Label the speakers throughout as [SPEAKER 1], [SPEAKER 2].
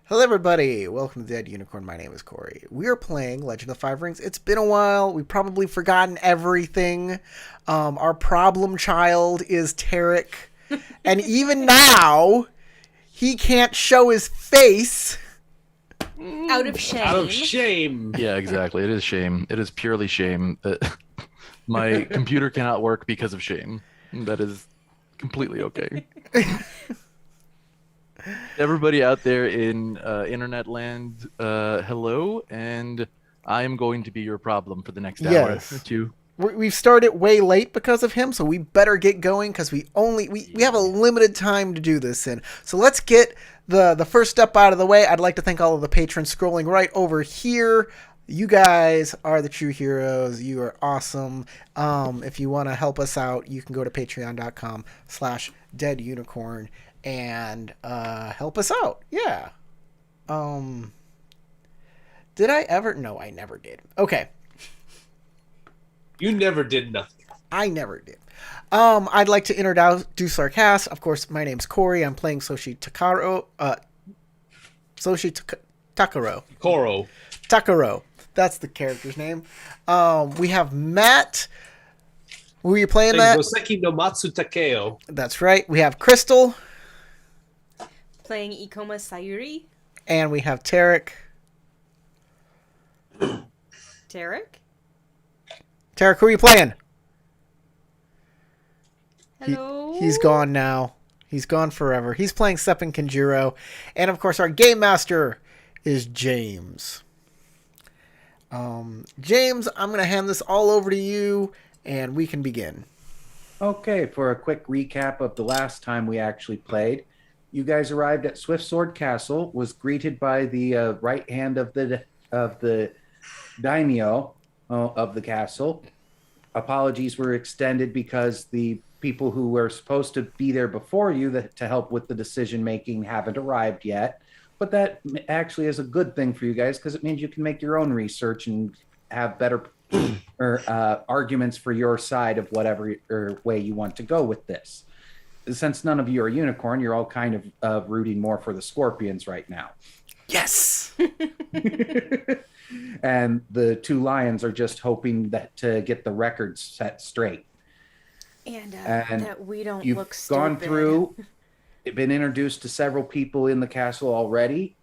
[SPEAKER 1] Hello, everybody. Welcome to Dead Unicorn. My name is Corey. We are playing Legend of Five Rings. It's been a while. We've probably forgotten everything. Our problem child is Tarek. And even now, he can't show his face.
[SPEAKER 2] Out of shame.
[SPEAKER 3] Out of shame.
[SPEAKER 4] Yeah, exactly. It is shame. It is purely shame that my computer cannot work because of shame. That is completely okay. Everybody out there in internet land, hello, and I am going to be your problem for the next hour
[SPEAKER 1] Yes.
[SPEAKER 4] or two.
[SPEAKER 1] We've started way late because of him, so we better get going because we have a limited time to do this in. So let's get the first step out of the way. I'd like to thank all of the patrons scrolling right over here. You guys are the true heroes. You are awesome. If you want to help us out, you can go to patreon.com/deadunicorn and help us out. Yeah. Did I ever? No, I never did. Okay.
[SPEAKER 3] You never did nothing.
[SPEAKER 1] I never did. I'd like to introduce our cast. Of course, my name's Corey. I'm playing Takaro.
[SPEAKER 3] Koro.
[SPEAKER 1] Takaro. That's the character's name. We have Matt. Who are you playing, Matt?
[SPEAKER 3] Goseki no Matsu Takeo.
[SPEAKER 1] That's right. We have Crystal.
[SPEAKER 2] Playing Ikoma Sayuri.
[SPEAKER 1] And we have Tarek.
[SPEAKER 2] Tarek?
[SPEAKER 1] Tarek, who are you playing?
[SPEAKER 2] Hello?
[SPEAKER 1] He's gone now. He's gone forever. He's playing Seppen Kanjuro. And of course, our game master is James. James, I'm going to hand this all over to you, and we can begin.
[SPEAKER 5] Okay, for a quick recap of the last time we actually played, you guys arrived at Swiftsword Castle, was greeted by the right hand of the daimyo of the castle. Apologies were extended because the people who were supposed to be there before you to help with the decision making haven't arrived yet. But that actually is a good thing for you guys because it means you can make your own research and have better arguments for your side of whatever way you want to go with this. Since none of you are unicorn, you're all kind of rooting more for the scorpions right now.
[SPEAKER 1] Yes!
[SPEAKER 5] And the two lions are just hoping that to get the records set straight.
[SPEAKER 2] And that we don't
[SPEAKER 5] you've
[SPEAKER 2] look stupid.
[SPEAKER 5] gone through, been introduced to several people in the castle already.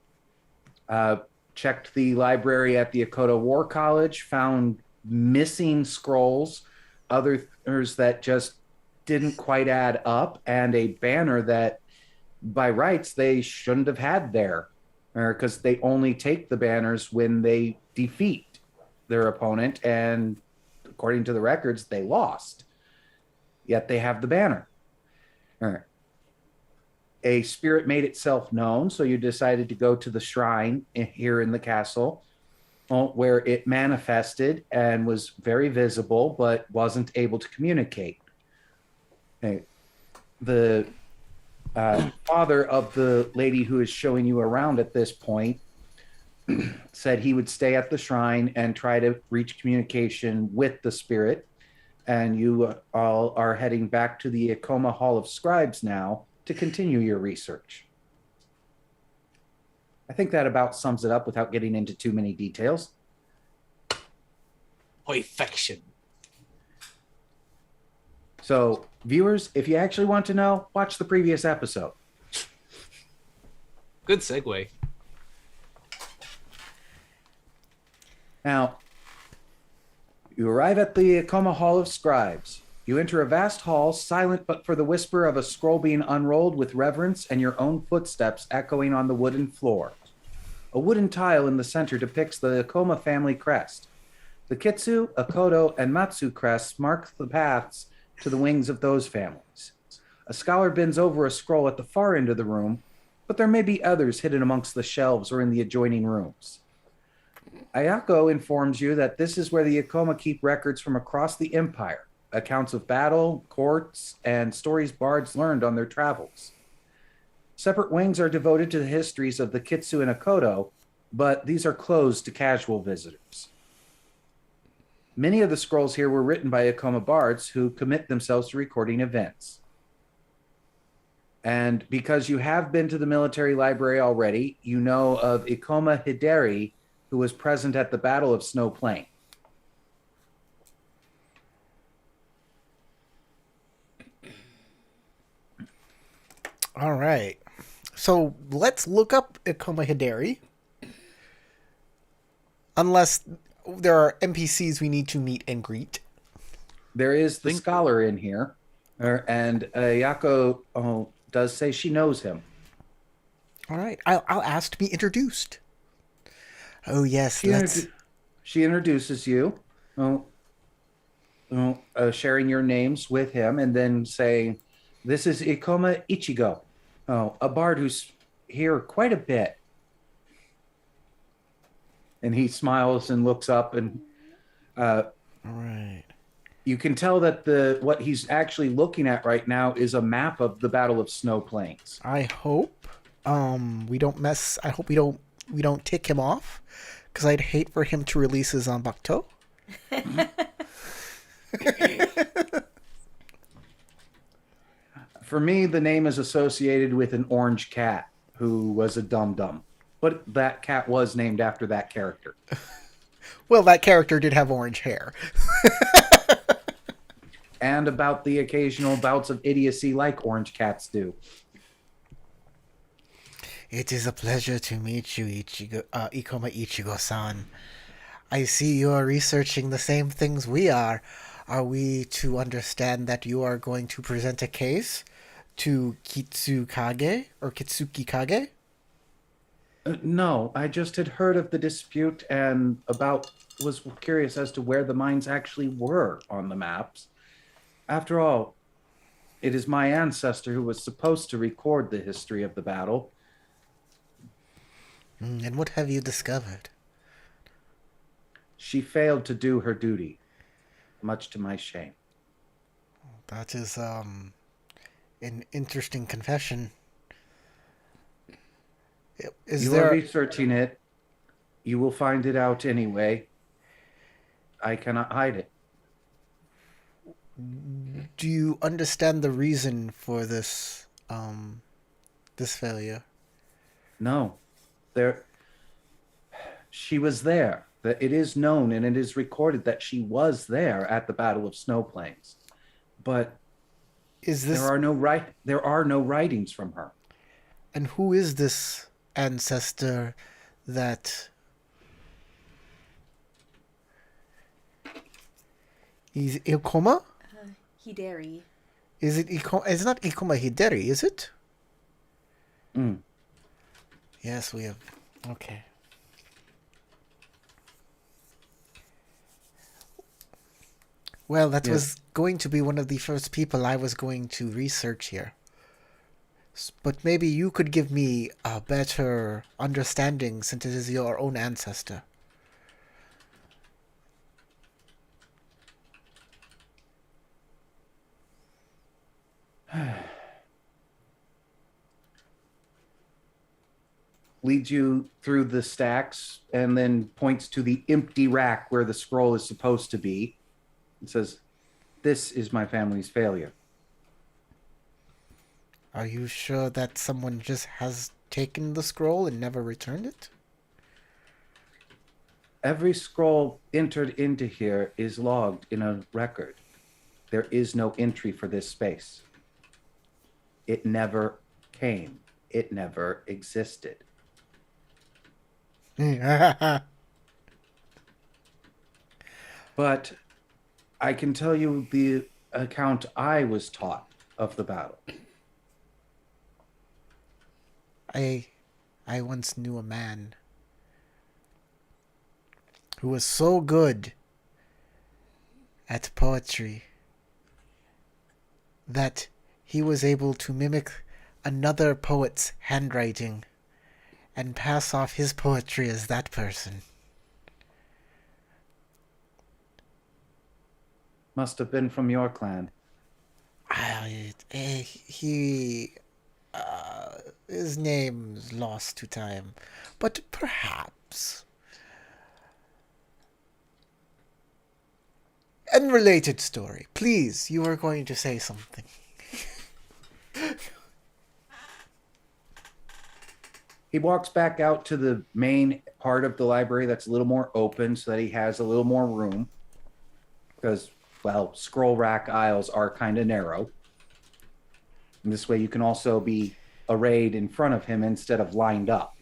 [SPEAKER 5] Checked the library at the Akoto War College, found missing scrolls, others that just didn't quite add up, and a banner that by rights they shouldn't have had there, because they only take the banners when they defeat their opponent, and according to the records they lost, yet they have the banner. A spirit made itself known, so you decided to go to the shrine here in the castle, where it manifested and was very visible but wasn't able to communicate. The father of the lady who is showing you around at this point said he would stay at the shrine and try to reach communication with the spirit, and you all are heading back to the Coma Hall of Scribes now to continue your research. I think that about sums it up without getting into too many details.
[SPEAKER 3] Perfection.
[SPEAKER 5] So, viewers, if you actually want to know, watch the previous episode.
[SPEAKER 3] Good segue.
[SPEAKER 5] Now, you arrive at the Coma Hall of Scribes. You enter a vast hall, silent but for the whisper of a scroll being unrolled with reverence and your own footsteps echoing on the wooden floor. A wooden tile in the center depicts the Coma family crest. The Kitsu, Akoto, and Matsu crests mark the paths to the wings of those families. A scholar bends over a scroll at the far end of the room, but there may be others hidden amongst the shelves or in the adjoining rooms. Ayako informs you that this is where the Akoma keep records from across the empire, accounts of battle, courts, and stories bards learned on their travels. Separate wings are devoted to the histories of the Kitsu and Akoto, but these are closed to casual visitors. Many of the scrolls here were written by Akoma bards who commit themselves to recording events. And because you have been to the military library already, you know of Ikoma Hideri, who was present at the Battle of Snow Plain.
[SPEAKER 1] All right. So let's look up Ikoma Hideri. Unless there are NPCs we need to meet and greet.
[SPEAKER 5] There is the scholar in here, and Yako does say she knows him.
[SPEAKER 1] All right. I'll ask to be introduced. Oh, yes.
[SPEAKER 5] She introduces you, sharing your names with him, and then saying, "This is Ikoma Ichigo, a bard who's here quite a bit." And he smiles and looks up, and
[SPEAKER 1] all right.
[SPEAKER 5] You can tell that what he's actually looking at right now is a map of the Battle of Snow Plains.
[SPEAKER 1] I hope we don't mess. I hope we don't tick him off, because I'd hate for him to release his Zanbakuto.
[SPEAKER 5] For me, the name is associated with an orange cat who was a dum-dum. But that cat was named after that character.
[SPEAKER 1] Well, that character did have orange hair.
[SPEAKER 5] And about the occasional bouts of idiocy like orange cats do.
[SPEAKER 1] It is a pleasure to meet you, Ikoma Ichigo-san. I see you are researching the same things we are. Are we to understand that you are going to present a case to Kitsukage or Kitsuki Kage?
[SPEAKER 5] No, I just had heard of the dispute and was curious as to where the mines actually were on the maps. After all, it is my ancestor who was supposed to record the history of the battle.
[SPEAKER 1] And what have you discovered?
[SPEAKER 5] She failed to do her duty, much to my shame.
[SPEAKER 1] That is an interesting confession.
[SPEAKER 5] You are researching it. You will find it out anyway. I cannot hide it.
[SPEAKER 1] Do you understand the reason for this failure?
[SPEAKER 5] No. She was there. It is known and it is recorded that she was there at the Battle of Snow Plains. But there are no writings from her.
[SPEAKER 1] And who is this ancestor that is Ikoma?
[SPEAKER 2] Hideri.
[SPEAKER 1] Is it Ikoma? It's not Ikoma Hideri, is it? Yes, we have. Okay. Well, that was going to be one of the first people I was going to research here. But maybe you could give me a better understanding since it is your own ancestor.
[SPEAKER 5] Leads you through the stacks and then points to the empty rack where the scroll is supposed to be. It says, "This is my family's failure."
[SPEAKER 1] Are you sure that someone just has taken the scroll and never returned it?
[SPEAKER 5] Every scroll entered into here is logged in a record. There is no entry for this space. It never came. It never existed. But I can tell you the account I was taught of the battle.
[SPEAKER 1] I once knew a man who was so good at poetry that he was able to mimic another poet's handwriting and pass off his poetry as that person.
[SPEAKER 5] Must have been from your clan.
[SPEAKER 1] His name's lost to time, but perhaps. Unrelated story. Please, you were going to say something.
[SPEAKER 5] He walks back out to the main part of the library that's a little more open so that he has a little more room. Because, well, scroll rack aisles are kind of narrow. And this way you can also be arrayed in front of him instead of lined up.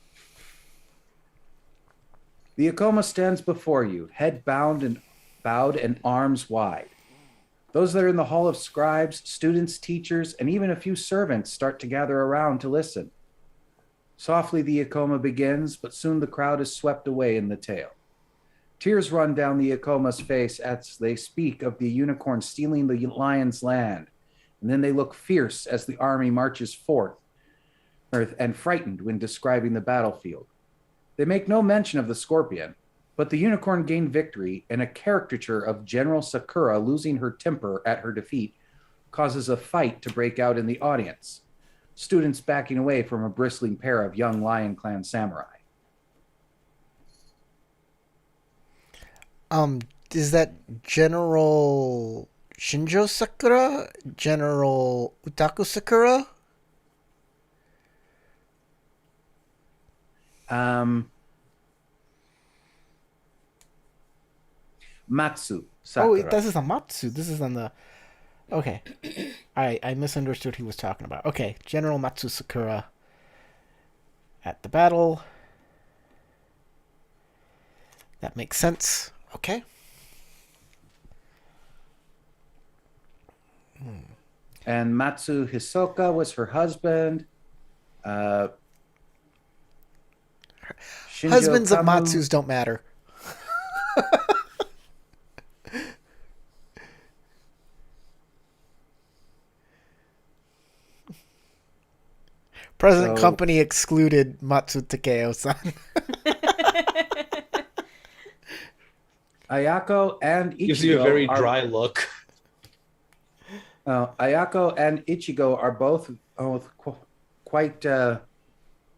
[SPEAKER 5] The Akoma stands before you, head bowed and arms wide. Those that are in the Hall of Scribes, students, teachers, and even a few servants start to gather around to listen. Softly the Akoma begins, but soon the crowd is swept away in the tale. Tears run down the Akoma's face as they speak of the unicorn stealing the lion's land, and then they look fierce as the army marches forth, and frightened when describing the battlefield. They make no mention of the scorpion, but the unicorn gained victory, and a caricature of General Sakura losing her temper at her defeat causes a fight to break out in the audience. Students backing away from a bristling pair of young Lion Clan samurai.
[SPEAKER 1] Is that General Shinjo Sakura? General Utaku Sakura?
[SPEAKER 5] Matsu Sakura.
[SPEAKER 1] Oh, this is a Matsu. This is on the... Okay. I misunderstood who he was talking about. Okay, General Matsu Sakura at the battle. That makes sense. Okay.
[SPEAKER 5] And Matsu Hisoka was her husband. Shinjo
[SPEAKER 1] Husbands of
[SPEAKER 5] Kamu-
[SPEAKER 1] Matsus don't matter. Present
[SPEAKER 5] So-
[SPEAKER 1] company excluded Matsu Takeo-san.
[SPEAKER 5] Ayako and Ichigo
[SPEAKER 3] Gives you a very
[SPEAKER 5] are-
[SPEAKER 3] dry look.
[SPEAKER 5] Ayako and Ichigo are both quite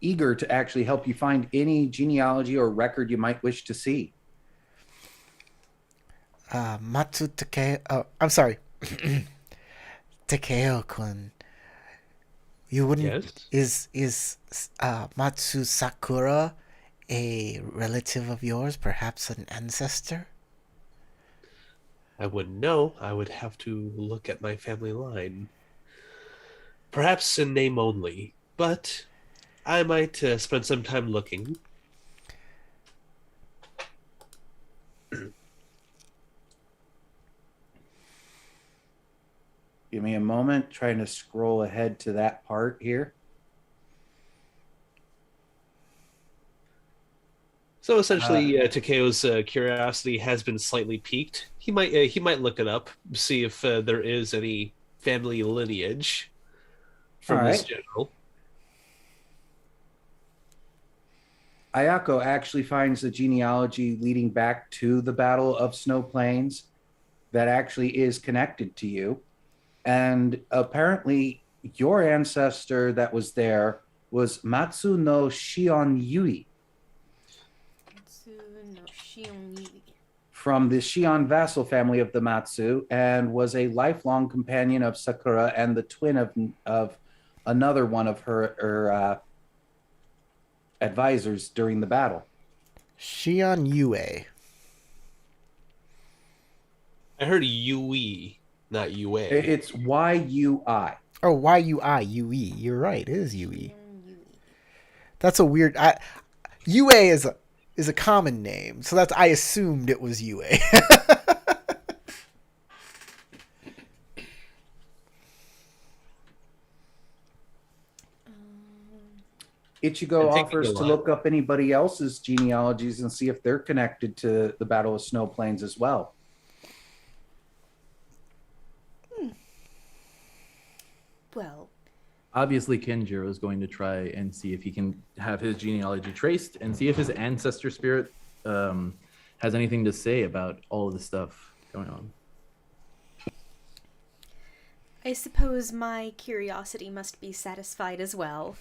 [SPEAKER 5] eager to actually help you find any genealogy or record you might wish to see.
[SPEAKER 1] Matsu Takeo... Oh, I'm sorry. Takeo-kun. You wouldn't...
[SPEAKER 3] Yes?
[SPEAKER 1] Is Matsu Sakura a relative of yours? Perhaps an ancestor?
[SPEAKER 3] I wouldn't know. I would have to look at my family line. Perhaps in name only, but I might spend some time looking.
[SPEAKER 5] Give me a moment, trying to scroll ahead to that part here.
[SPEAKER 3] So essentially, Takeo's curiosity has been slightly piqued. He might look it up, see if there is any family lineage from this
[SPEAKER 5] Alright.
[SPEAKER 3] general.
[SPEAKER 5] Ayako actually finds the genealogy leading back to the Battle of Snow Plains that actually is connected to you. And apparently, your ancestor that was there was Matsu no Shion Yui from the Shion vassal family of the Matsu, and was a lifelong companion of Sakura and the twin of another one of her advisors during the battle.
[SPEAKER 1] Shion Yue.
[SPEAKER 3] I heard Yui, not Yue.
[SPEAKER 5] It's Y-U-I.
[SPEAKER 1] Oh, Y-U-I-U-E. You're right. It is Yue. That's a weird... Yue is a common name, so that's... I assumed it was Yue.
[SPEAKER 5] Ichigo
[SPEAKER 3] I'm thinking
[SPEAKER 5] offers
[SPEAKER 3] a
[SPEAKER 5] to
[SPEAKER 3] lot.
[SPEAKER 5] look up anybody else's genealogies and see if they're connected to the Battle of Snow Plains as well.
[SPEAKER 2] Well,
[SPEAKER 4] Obviously, Kenjiro is going to try and see if he can have his genealogy traced and see if his ancestor spirit has anything to say about all of the stuff going on.
[SPEAKER 2] I suppose my curiosity must be satisfied as well.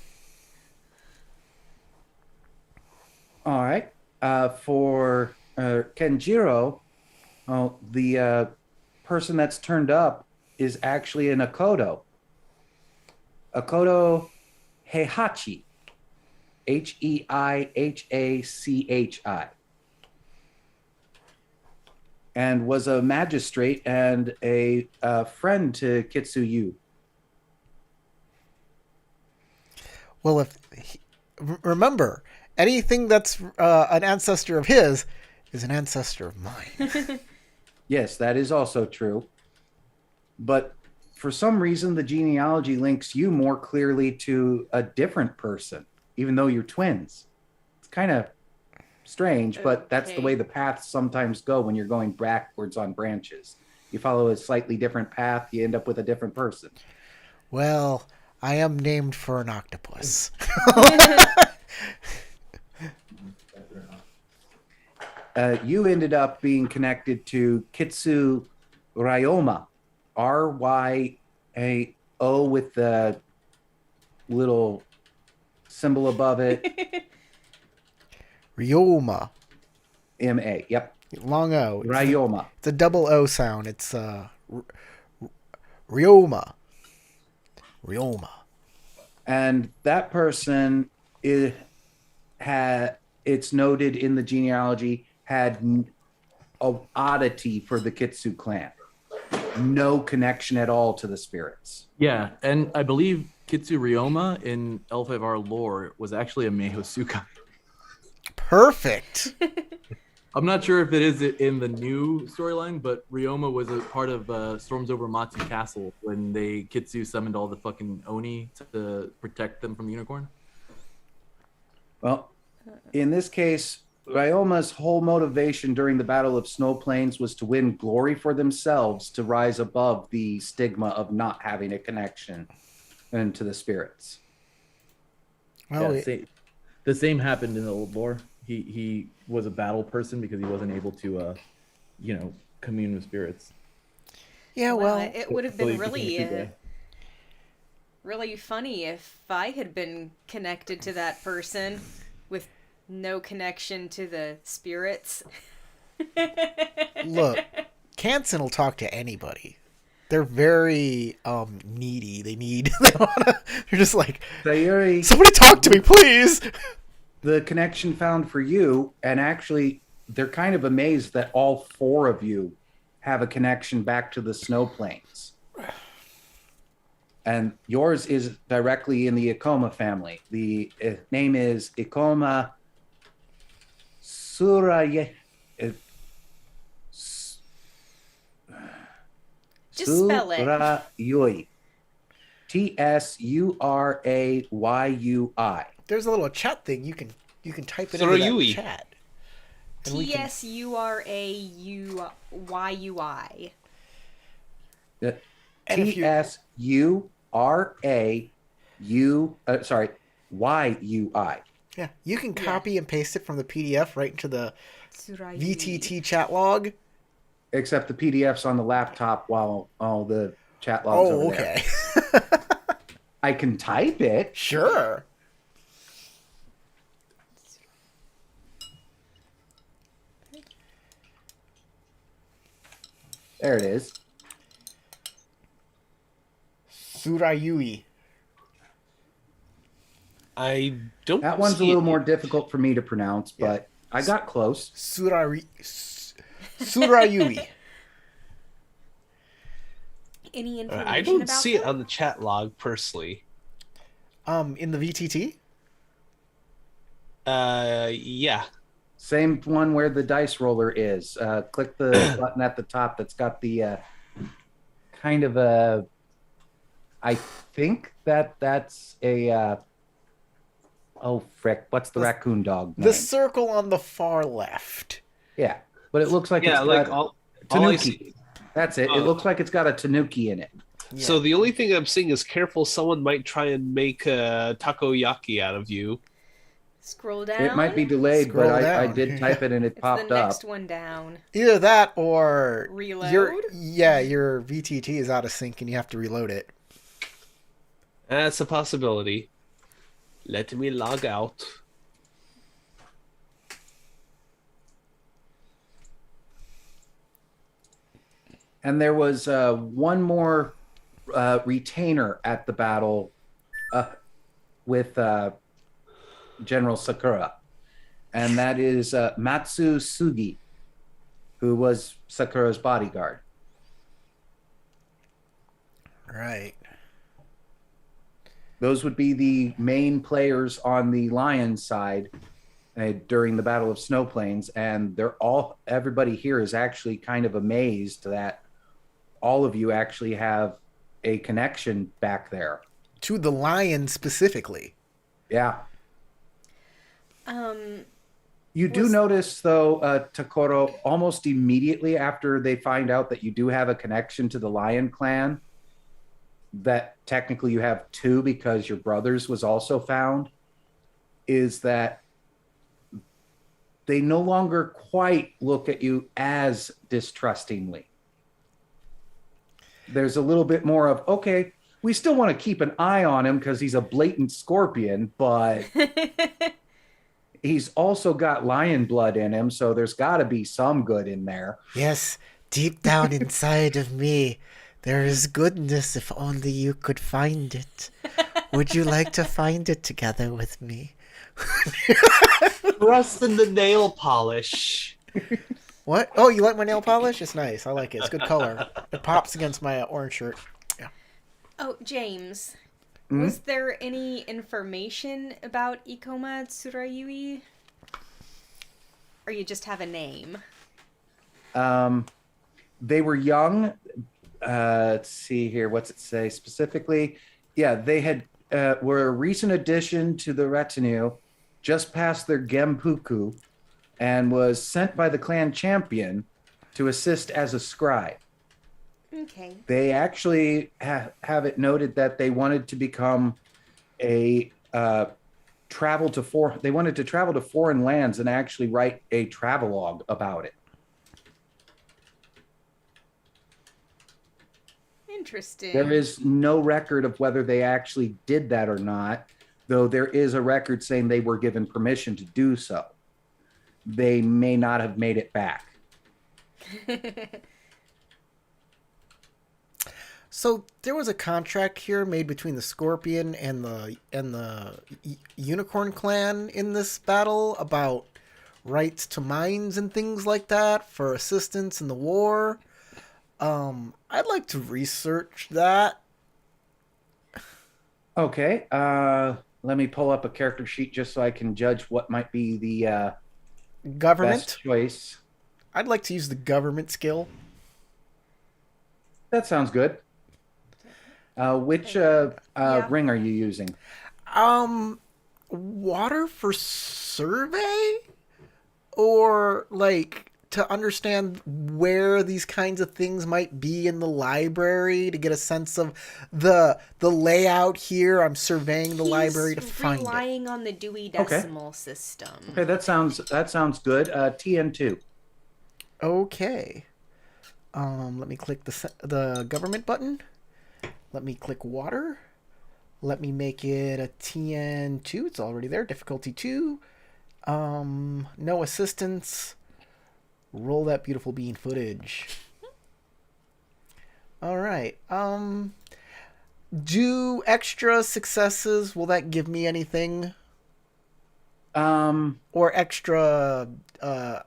[SPEAKER 5] All right. For Kenjiro, the person that's turned up is actually an Akodo. Akodo Heihachi. Heihachi, and was a magistrate and a friend to Kitsuyu.
[SPEAKER 1] Well, remember, anything that's an ancestor of his is an ancestor of mine.
[SPEAKER 5] Yes, that is also true. But for some reason, the genealogy links you more clearly to a different person, even though you're twins. It's kind of strange, but that's the
[SPEAKER 2] Okay.
[SPEAKER 5] way the paths sometimes go when you're going backwards on branches. You follow a slightly different path, you end up with a different person.
[SPEAKER 1] Well, I am named for an octopus.
[SPEAKER 5] You ended up being connected to Kitsu Ryoma, Ryao with the little symbol above it,
[SPEAKER 1] Ryoma.
[SPEAKER 5] MA. Yep,
[SPEAKER 1] Long O.
[SPEAKER 5] Ryoma.
[SPEAKER 1] It's a double O sound. It's Ryoma. Ryoma.
[SPEAKER 5] And that person it's noted in the genealogy, had an oddity for the Kitsu clan. No connection at all to the spirits.
[SPEAKER 4] Yeah, and I believe Kitsu Ryoma in L5R lore was actually a Meihosukai.
[SPEAKER 1] Perfect.
[SPEAKER 4] I'm not sure if it is in the new storyline, but Ryoma was a part of Storms Over Matsu Castle when they Kitsu summoned all the fucking Oni to protect them from the unicorn.
[SPEAKER 5] Well, in this case, Ryoma's whole motivation during the Battle of Snow Plains was to win glory for themselves, to rise above the stigma of not having a connection to the spirits.
[SPEAKER 1] Well,
[SPEAKER 4] Yeah, the same happened in the old lore. He was a battle person because he wasn't able to, commune with spirits.
[SPEAKER 1] yeah, well,
[SPEAKER 2] it would have
[SPEAKER 4] So
[SPEAKER 2] been
[SPEAKER 4] he became a
[SPEAKER 2] really,
[SPEAKER 4] Kuge.
[SPEAKER 2] really funny if I had been connected to that person with no connection to the spirits.
[SPEAKER 1] look, Canson will talk to anybody. They're very needy. They're just like,
[SPEAKER 5] Sayuri,
[SPEAKER 1] somebody talk to me, please.
[SPEAKER 5] the connection found for you, and actually, they're kind of amazed that all four of you have a connection back to the Snow Plains. And yours is directly in the Ikoma family. The name is Ikoma Suraye.
[SPEAKER 2] Just spell it.
[SPEAKER 5] Surayui. Tsurayui.
[SPEAKER 1] There's a little chat thing you can type it into
[SPEAKER 3] Surayui.
[SPEAKER 1] that chat. And we can-
[SPEAKER 2] TSURAUYUI.
[SPEAKER 1] And if you-
[SPEAKER 5] TSURAUYUI.
[SPEAKER 1] Yeah, you can
[SPEAKER 2] Yeah.
[SPEAKER 1] copy and paste it from the PDF right into the
[SPEAKER 2] Surayui.
[SPEAKER 1] VTT chat log.
[SPEAKER 5] Except the PDF's on the laptop while all the chat logs
[SPEAKER 1] Oh,
[SPEAKER 5] over there.
[SPEAKER 1] okay.
[SPEAKER 5] I can type it.
[SPEAKER 1] Sure.
[SPEAKER 5] There it is.
[SPEAKER 1] Surayui.
[SPEAKER 3] I don't.
[SPEAKER 5] That one's a
[SPEAKER 3] see
[SPEAKER 5] little
[SPEAKER 3] it.
[SPEAKER 5] more difficult for me to pronounce, but I got close.
[SPEAKER 1] Surayui.
[SPEAKER 2] Any information
[SPEAKER 3] I don't
[SPEAKER 2] about
[SPEAKER 3] see it
[SPEAKER 2] them?
[SPEAKER 3] on the chat log personally.
[SPEAKER 1] In the VTT?
[SPEAKER 3] Yeah.
[SPEAKER 5] Same one where the dice roller is. Click the button at the top that's got the kind of a. I think that's a. Oh frick! What's the raccoon dog name?
[SPEAKER 1] The circle on the far left.
[SPEAKER 5] Yeah, but it looks like
[SPEAKER 3] Yeah,
[SPEAKER 5] it's
[SPEAKER 3] like
[SPEAKER 5] got
[SPEAKER 3] all I see.
[SPEAKER 5] Tanuki. That's it. It
[SPEAKER 3] Oh.
[SPEAKER 5] looks like it's got a Tanuki in it.
[SPEAKER 1] Yeah.
[SPEAKER 3] So the only thing I'm seeing is careful. Someone might try and make a takoyaki out of you.
[SPEAKER 2] Scroll down.
[SPEAKER 5] It might be delayed,
[SPEAKER 1] Scroll
[SPEAKER 5] but I
[SPEAKER 1] down.
[SPEAKER 5] did type it and it
[SPEAKER 2] It's
[SPEAKER 5] popped
[SPEAKER 2] the
[SPEAKER 5] up.
[SPEAKER 2] next one down.
[SPEAKER 1] Either that or
[SPEAKER 2] Reload?
[SPEAKER 1] your VTT is out of sync and you have to reload it.
[SPEAKER 3] That's a possibility. Let me log out.
[SPEAKER 5] And there was one more retainer at the battle with General Sakura, and that is Matsu Sugi, who was Sakura's bodyguard.
[SPEAKER 1] Right.
[SPEAKER 5] Those would be the main players on the Lion side during the Battle of Snow Plains, and everybody here is actually kind of amazed that all of you actually have a connection back there.
[SPEAKER 1] To the lion specifically.
[SPEAKER 5] Yeah. You do notice, though, Takoro, almost immediately after they find out that you do have a connection to the Lion clan, that technically you have two because your brother's was also found, is that they no longer quite look at you as distrustingly. There's a little bit more of, okay, we still want to keep an eye on him because he's a blatant scorpion, but he's also got lion blood in him, so there's got to be some good in there.
[SPEAKER 1] Yes, deep down inside of me, there is goodness if only you could find it. Would you like to find it together with me?
[SPEAKER 3] Rust in the nail polish.
[SPEAKER 1] What? Oh, you like my nail polish? It's nice. I like it. It's good color. It pops against my orange shirt. Yeah.
[SPEAKER 2] Oh, James, was there any information about Ikoma Tsurayui? Or you just have a name?
[SPEAKER 5] They were young. Let's see here. What's it say specifically? Yeah, they were a recent addition to the retinue, just past their Gempuku, and was sent by the clan champion to assist as a scribe.
[SPEAKER 2] Okay.
[SPEAKER 5] They actually have it noted that they wanted to become they wanted to travel to foreign lands and actually write a travelogue about it.
[SPEAKER 2] Interesting.
[SPEAKER 5] There is no record of whether they actually did that or not, though there is a record saying they were given permission to do so. They may not have made it back.
[SPEAKER 1] So there was a contract here made between the Scorpion and the Unicorn clan in this battle about rights to mines and things like that for assistance in the war. I'd like to research that.
[SPEAKER 5] Okay. Let me pull up a character sheet just so I can judge what might be the
[SPEAKER 1] Government.
[SPEAKER 5] best choice.
[SPEAKER 1] I'd like to use the government skill.
[SPEAKER 5] That sounds good. Which ring are you using?
[SPEAKER 1] Water for survey? Or, like, to understand where these kinds of things might be in the library, to get a sense of the layout here. I'm surveying the library to find it.
[SPEAKER 2] Relying on the Dewey Decimal System.
[SPEAKER 5] Okay, that sounds good. TN2.
[SPEAKER 1] Okay. Let me click the government button. Let me click water. Let me make it a TN2. It's already there. Difficulty 2. No assistance. Roll that beautiful bean footage. All right. Do extra successes, will that give me anything? Or extra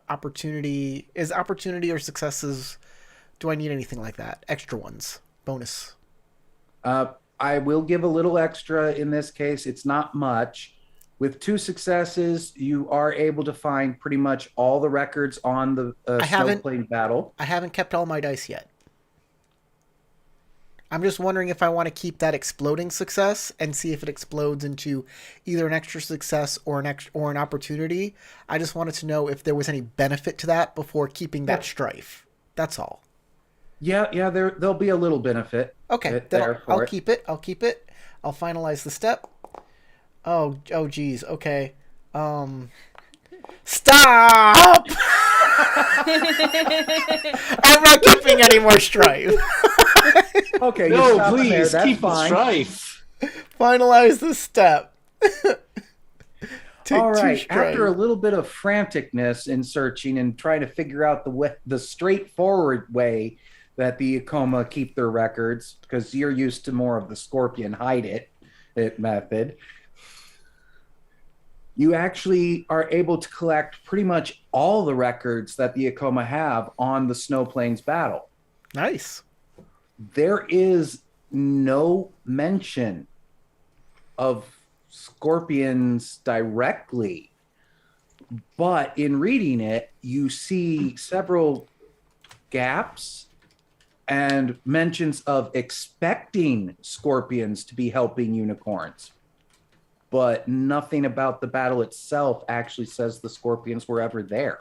[SPEAKER 1] opportunity? Is opportunity or successes, do I need anything like that? Extra ones. Bonus.
[SPEAKER 5] I will give a little extra in this case. It's not much. With 2 successes, you are able to find pretty much all the records on the Snowplain battle.
[SPEAKER 1] I haven't kept all my dice yet. I'm just wondering if I want to keep that exploding success and see if it explodes into either an extra success or an opportunity. I just wanted to know if there was any benefit to that before keeping that strife. That's all.
[SPEAKER 5] Yeah, there'll be a little benefit.
[SPEAKER 1] Okay, then I'll keep it. I'll finalize the step. Oh, geez. Okay. Stop! I'm not keeping any more strife.
[SPEAKER 5] Okay,
[SPEAKER 3] No, please
[SPEAKER 5] there.
[SPEAKER 3] keep the
[SPEAKER 5] fine.
[SPEAKER 3] strife.
[SPEAKER 1] Finalize the step.
[SPEAKER 5] All right. After a little bit of franticness in searching and trying to figure out the straightforward way that the Coma keep their records, because you're used to more of the Scorpion hide it method. You actually are able to collect pretty much all the records that the Acoma have on the Snow Plains battle.
[SPEAKER 1] Nice.
[SPEAKER 5] There is no mention of scorpions directly, but in reading it, you see several gaps and mentions of expecting scorpions to be helping unicorns. But nothing about the battle itself actually says the scorpions were ever there.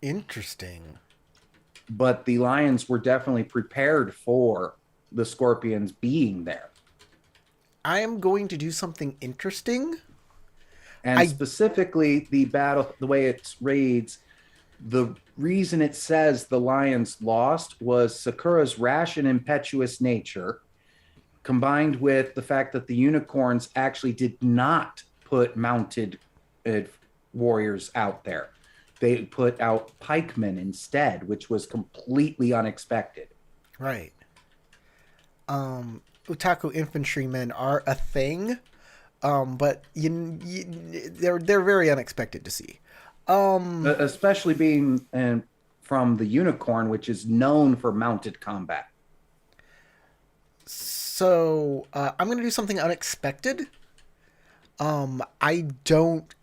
[SPEAKER 1] Interesting.
[SPEAKER 5] But the lions were definitely prepared for the scorpions being there.
[SPEAKER 1] I am going to do something interesting.
[SPEAKER 5] And specifically, the battle, the way it reads, the reason it says the lions lost was Sakura's rash and impetuous nature, combined with the fact that the unicorns actually did not put mounted warriors out there. They put out pikemen instead, which was completely unexpected.
[SPEAKER 1] Right. Utaku infantrymen are a thing, but they're very unexpected to see.
[SPEAKER 5] Especially being from the unicorn, which is known for mounted combat.
[SPEAKER 1] So I'm going to do something unexpected. I don't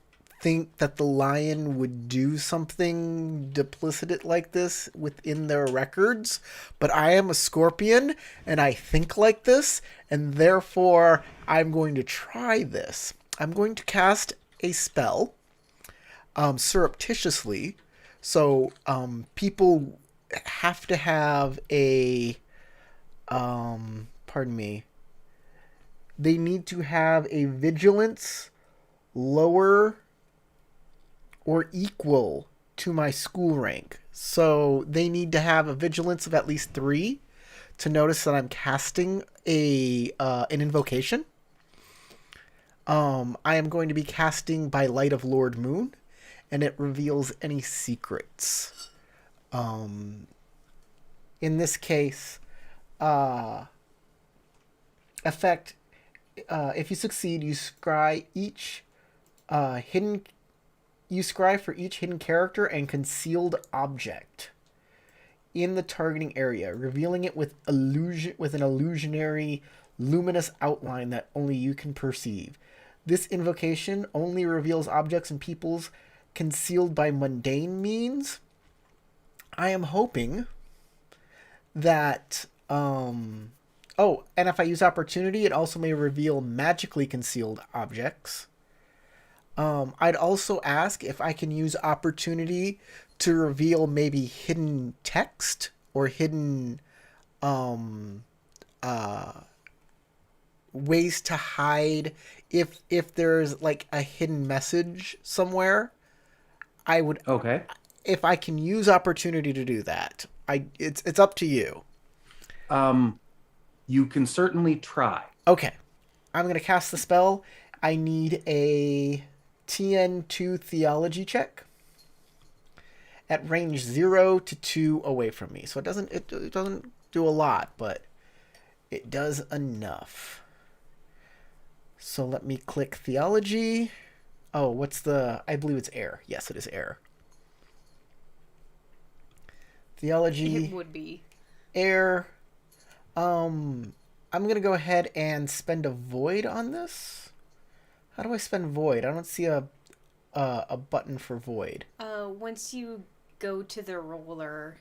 [SPEAKER 1] think that the lion would do something duplicitous like this within their records, but I am a scorpion and I think like this, and therefore I'm going to try this. I'm going to cast a spell surreptitiously, so people have to have a pardon me, they need to have a vigilance lower or equal to my school rank. So they need to have a vigilance of at least 3 to notice that I'm casting an invocation. I am going to be casting by Light of Lord Moon, and it reveals any secrets. In this case, effect, if you succeed, you scry for each hidden character and concealed object in the targeting area, revealing it with an illusionary luminous outline that only you can perceive. This invocation only reveals objects and peoples concealed by mundane means. I am hoping that and if I use opportunity, it also may reveal magically concealed objects. I'd also ask if I can use opportunity to reveal maybe hidden text or hidden ways to hide if there's like a hidden message somewhere. I would,
[SPEAKER 5] okay,
[SPEAKER 1] if I can use opportunity to do that. It's up to you.
[SPEAKER 5] You can certainly try.
[SPEAKER 1] Okay. I'm going to cast the spell. I need a TN2 theology check at range 0 to 2 away from me. So it doesn't do a lot, but it does enough. So let me click theology. Oh, I believe it's air. Yes, it is air. Theology.
[SPEAKER 2] It would be.
[SPEAKER 1] Air. I'm going to go ahead and spend a void on this. How do I spend void? I don't see a button for void.
[SPEAKER 2] Once you go to the roller,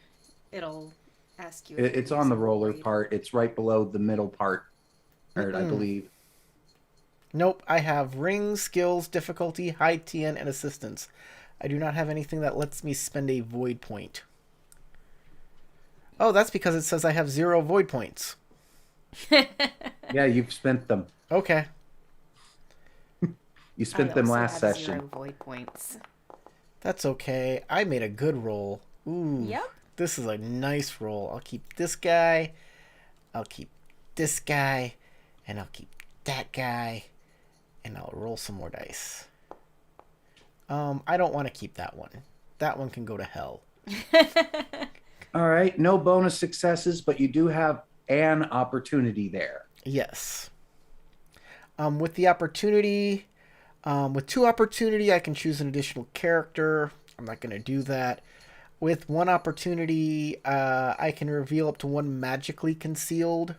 [SPEAKER 2] it'll ask you.
[SPEAKER 5] It's on the roller part. It's right below the middle part, I believe.
[SPEAKER 1] Nope, I have ring, skills, difficulty, high TN, and assistance. I do not have anything that lets me spend a void point. Oh, that's because it says I have 0 void points.
[SPEAKER 5] Yeah, you've spent them.
[SPEAKER 1] Okay.
[SPEAKER 5] You spent them last session.
[SPEAKER 2] 0 void points.
[SPEAKER 1] That's okay. I made a good roll. Ooh.
[SPEAKER 2] Yep.
[SPEAKER 1] This is a nice roll. I'll keep this guy. I'll keep this guy. And I'll keep that guy. And I'll roll some more dice. I don't want to keep that one. That one can go to hell.
[SPEAKER 5] All right. No bonus successes, but you do have an opportunity there.
[SPEAKER 1] Yes. With the opportunity, With 2 opportunity, I can choose an additional character. I'm not going to do that. With 1 opportunity, I can reveal up to 1 magically concealed.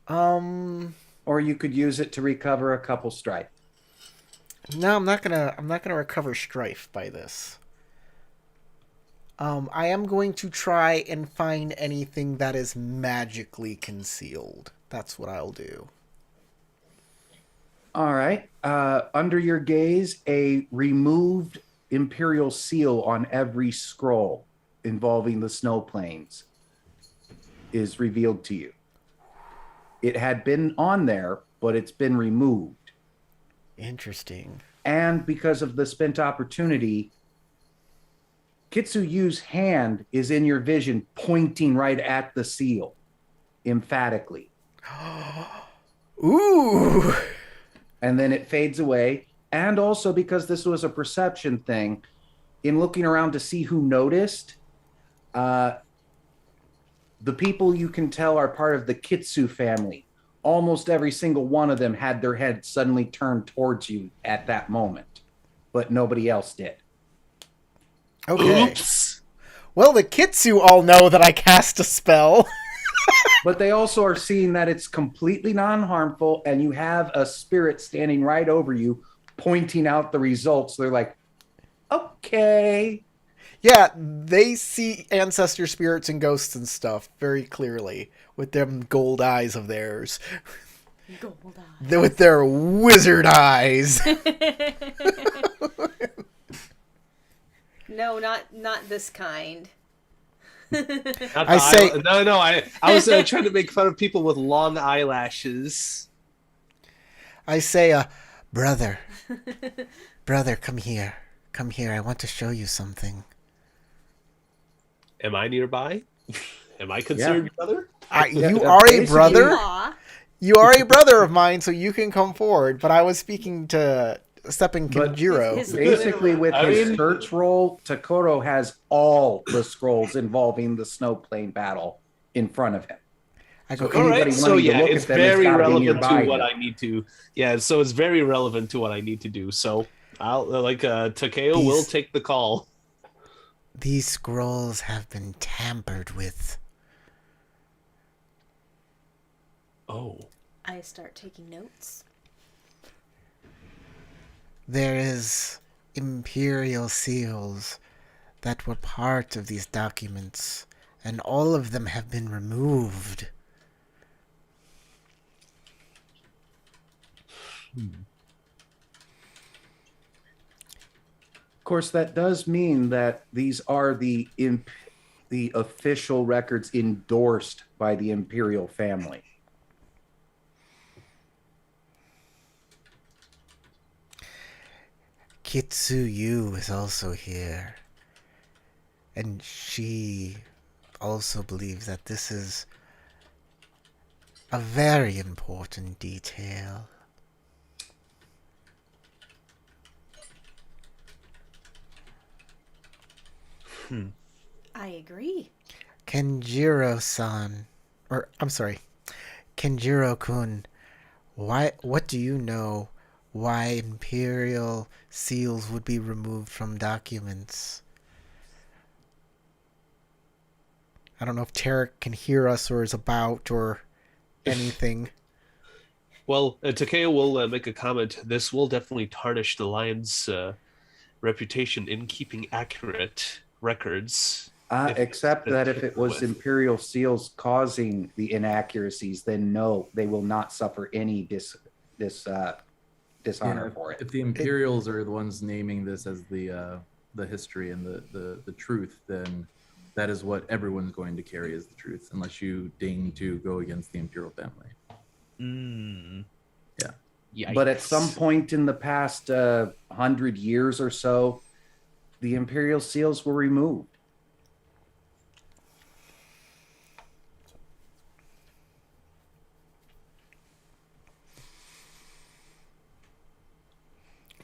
[SPEAKER 5] Or you could use it to recover a couple strife.
[SPEAKER 1] No, I'm not gonna recover strife by this. I am going to try and find anything that is magically concealed. That's what I'll do.
[SPEAKER 5] All right. Under your gaze, a removed Imperial seal on every scroll involving the snow plains is revealed to you. It had been on there, but it's been removed.
[SPEAKER 1] Interesting.
[SPEAKER 5] And because of the spent opportunity, Kitsuyu's hand is in your vision, pointing right at the seal, emphatically.
[SPEAKER 1] Ooh.
[SPEAKER 5] And then it fades away. And also because this was a perception thing, in looking around to see who noticed, the people you can tell are part of the Kitsu family. Almost every single one of them had their head suddenly turned towards you at that moment, but nobody else did.
[SPEAKER 1] Okay.
[SPEAKER 3] Oops.
[SPEAKER 1] Well, the Kitsu all know that I cast a spell.
[SPEAKER 5] But they also are seeing that it's completely non-harmful, and you have a spirit standing right over you, pointing out the results. They're like, okay.
[SPEAKER 1] Yeah, they see ancestor spirits and ghosts and stuff very clearly with them gold eyes of theirs.
[SPEAKER 2] Gold
[SPEAKER 1] With their wizard eyes.
[SPEAKER 2] No, not this kind.
[SPEAKER 1] I say-
[SPEAKER 3] I was trying to make fun of people with long eyelashes.
[SPEAKER 1] I say, brother, come here. Come here, I want to show you something.
[SPEAKER 3] Am I nearby? Am I considered your brother?
[SPEAKER 1] You are a
[SPEAKER 5] basically-
[SPEAKER 1] brother?
[SPEAKER 2] Aw.
[SPEAKER 1] You are a brother of mine, so you can come forward. But I was speaking to Steppen
[SPEAKER 5] But
[SPEAKER 1] Kinjiro.
[SPEAKER 2] his-
[SPEAKER 5] Basically, with
[SPEAKER 3] I
[SPEAKER 5] his
[SPEAKER 3] mean-
[SPEAKER 5] search roll, Takoro has all the scrolls involving the snow plane battle in front of him.
[SPEAKER 1] I go,
[SPEAKER 5] So anybody
[SPEAKER 3] Alright, so
[SPEAKER 5] wanting to
[SPEAKER 3] yeah,
[SPEAKER 5] look
[SPEAKER 3] it's
[SPEAKER 5] at them has
[SPEAKER 3] very
[SPEAKER 5] gotta be
[SPEAKER 3] relevant
[SPEAKER 5] nearby
[SPEAKER 3] to what
[SPEAKER 5] him.
[SPEAKER 3] I need to. Yeah, so it's very relevant to what I need to do. So I'll Takeo will
[SPEAKER 1] These-
[SPEAKER 3] take the call.
[SPEAKER 1] these scrolls have been tampered with.
[SPEAKER 3] Oh,
[SPEAKER 2] I start taking notes.
[SPEAKER 1] There is Imperial seals that were part of these documents, and all of them have been removed.
[SPEAKER 5] Of course, that does mean that these are the official records endorsed by the Imperial family.
[SPEAKER 1] Kitsuyu is also here. And she also believes that this is a very important detail.
[SPEAKER 2] I agree.
[SPEAKER 1] Kenjiro-san, or I'm sorry, Kenjiro-kun, what do you know why Imperial seals would be removed from documents? I don't know if Tarek can hear us or is about or anything.
[SPEAKER 3] well, Takeo will make a comment. This will definitely tarnish the Lion's reputation in keeping accurate records.
[SPEAKER 5] Except that if it was
[SPEAKER 3] with.
[SPEAKER 5] Imperial seals causing the inaccuracies, then no, they will not suffer any dishonor for it.
[SPEAKER 4] If the Imperials are the ones naming this as the history and the truth, then that is what everyone's going to carry as the truth, unless you deign to go against the Imperial family. Yeah.
[SPEAKER 3] Yikes.
[SPEAKER 5] But at some point in the past 100 years or so, the Imperial seals were removed.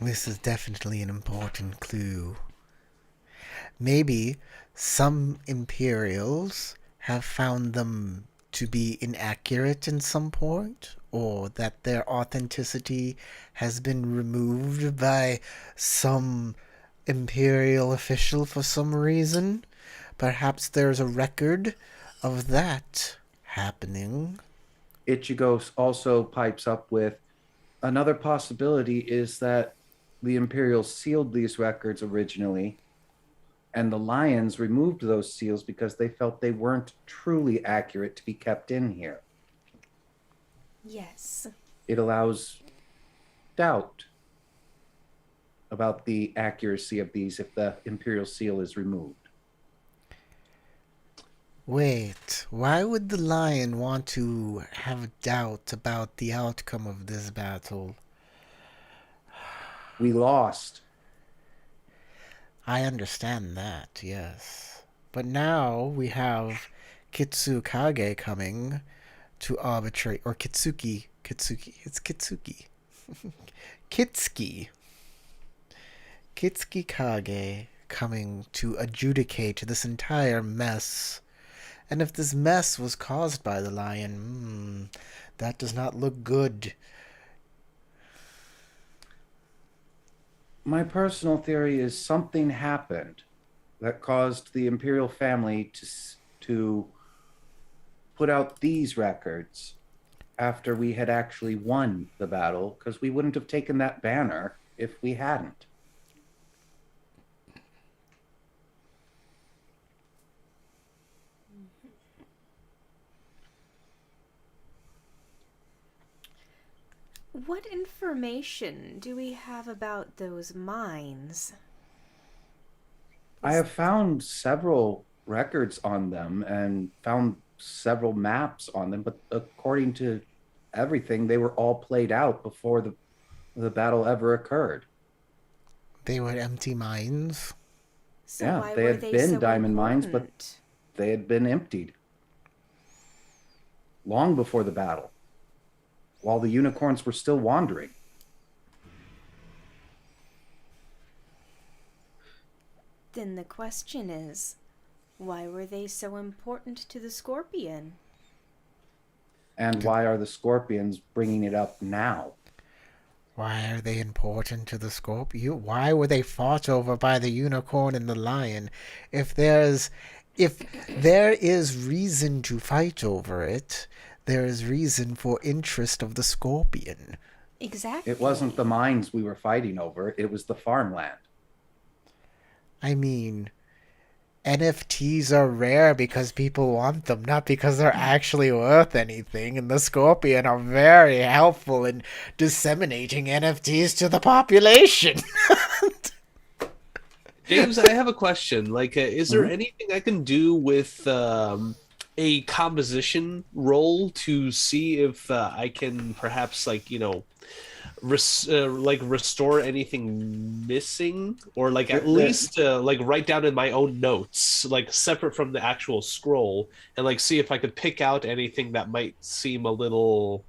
[SPEAKER 1] This is definitely an important clue. Maybe some Imperials have found them to be inaccurate in some point, or that their authenticity has been removed by some Imperial official for some reason. Perhaps there's a record of that happening.
[SPEAKER 5] Ichigo also pipes up with another possibility is that the Imperials sealed these records originally, and the Lions removed those seals because they felt they weren't truly accurate to be kept in here.
[SPEAKER 2] Yes.
[SPEAKER 5] It allows doubt about the accuracy of these if the Imperial seal is removed.
[SPEAKER 1] Wait, why would the Lion want to have doubt about the outcome of this battle?
[SPEAKER 5] We lost.
[SPEAKER 1] I understand that, yes. But now we have Kitsukage coming to arbitrate, or Kitsuki, it's Kitsuki. Kitsuki Kage coming to adjudicate this entire mess. And if this mess was caused by the Lion, that does not look good.
[SPEAKER 5] My personal theory is something happened that caused the Imperial family to put out these records after we had actually won the battle, because we wouldn't have taken that banner if we hadn't.
[SPEAKER 2] What information do we have about those mines?
[SPEAKER 5] I have found several records on them and found several maps on them, but according to everything, they were all played out before the battle ever occurred.
[SPEAKER 1] They were empty mines.
[SPEAKER 2] So
[SPEAKER 5] Yeah,
[SPEAKER 2] why
[SPEAKER 5] they
[SPEAKER 2] were
[SPEAKER 5] had
[SPEAKER 2] they
[SPEAKER 5] been
[SPEAKER 2] so
[SPEAKER 5] diamond mines, but
[SPEAKER 2] important?
[SPEAKER 5] they had been emptied long before the battle, while the unicorns were still wandering.
[SPEAKER 2] Then the question is, why were they so important to the Scorpion?
[SPEAKER 5] And why are the Scorpions bringing it up now?
[SPEAKER 1] Why are they important to the Scorpion? Why were they fought over by the unicorn and the lion? If there is reason to fight over it, there is reason for interest of the Scorpion.
[SPEAKER 2] Exactly.
[SPEAKER 5] It wasn't the mines we were fighting over, it was the farmland.
[SPEAKER 1] I mean, NFTs are rare because people want them, not because they're actually worth anything. And the Scorpion are very helpful in disseminating NFTs to the population.
[SPEAKER 3] James, I have a question. Like, is there anything I can do with a composition roll to see if I can perhaps, like, you know, restore anything missing, or like at least like write down in my own notes, like separate from the actual scroll, and like see if I could pick out anything that might seem a little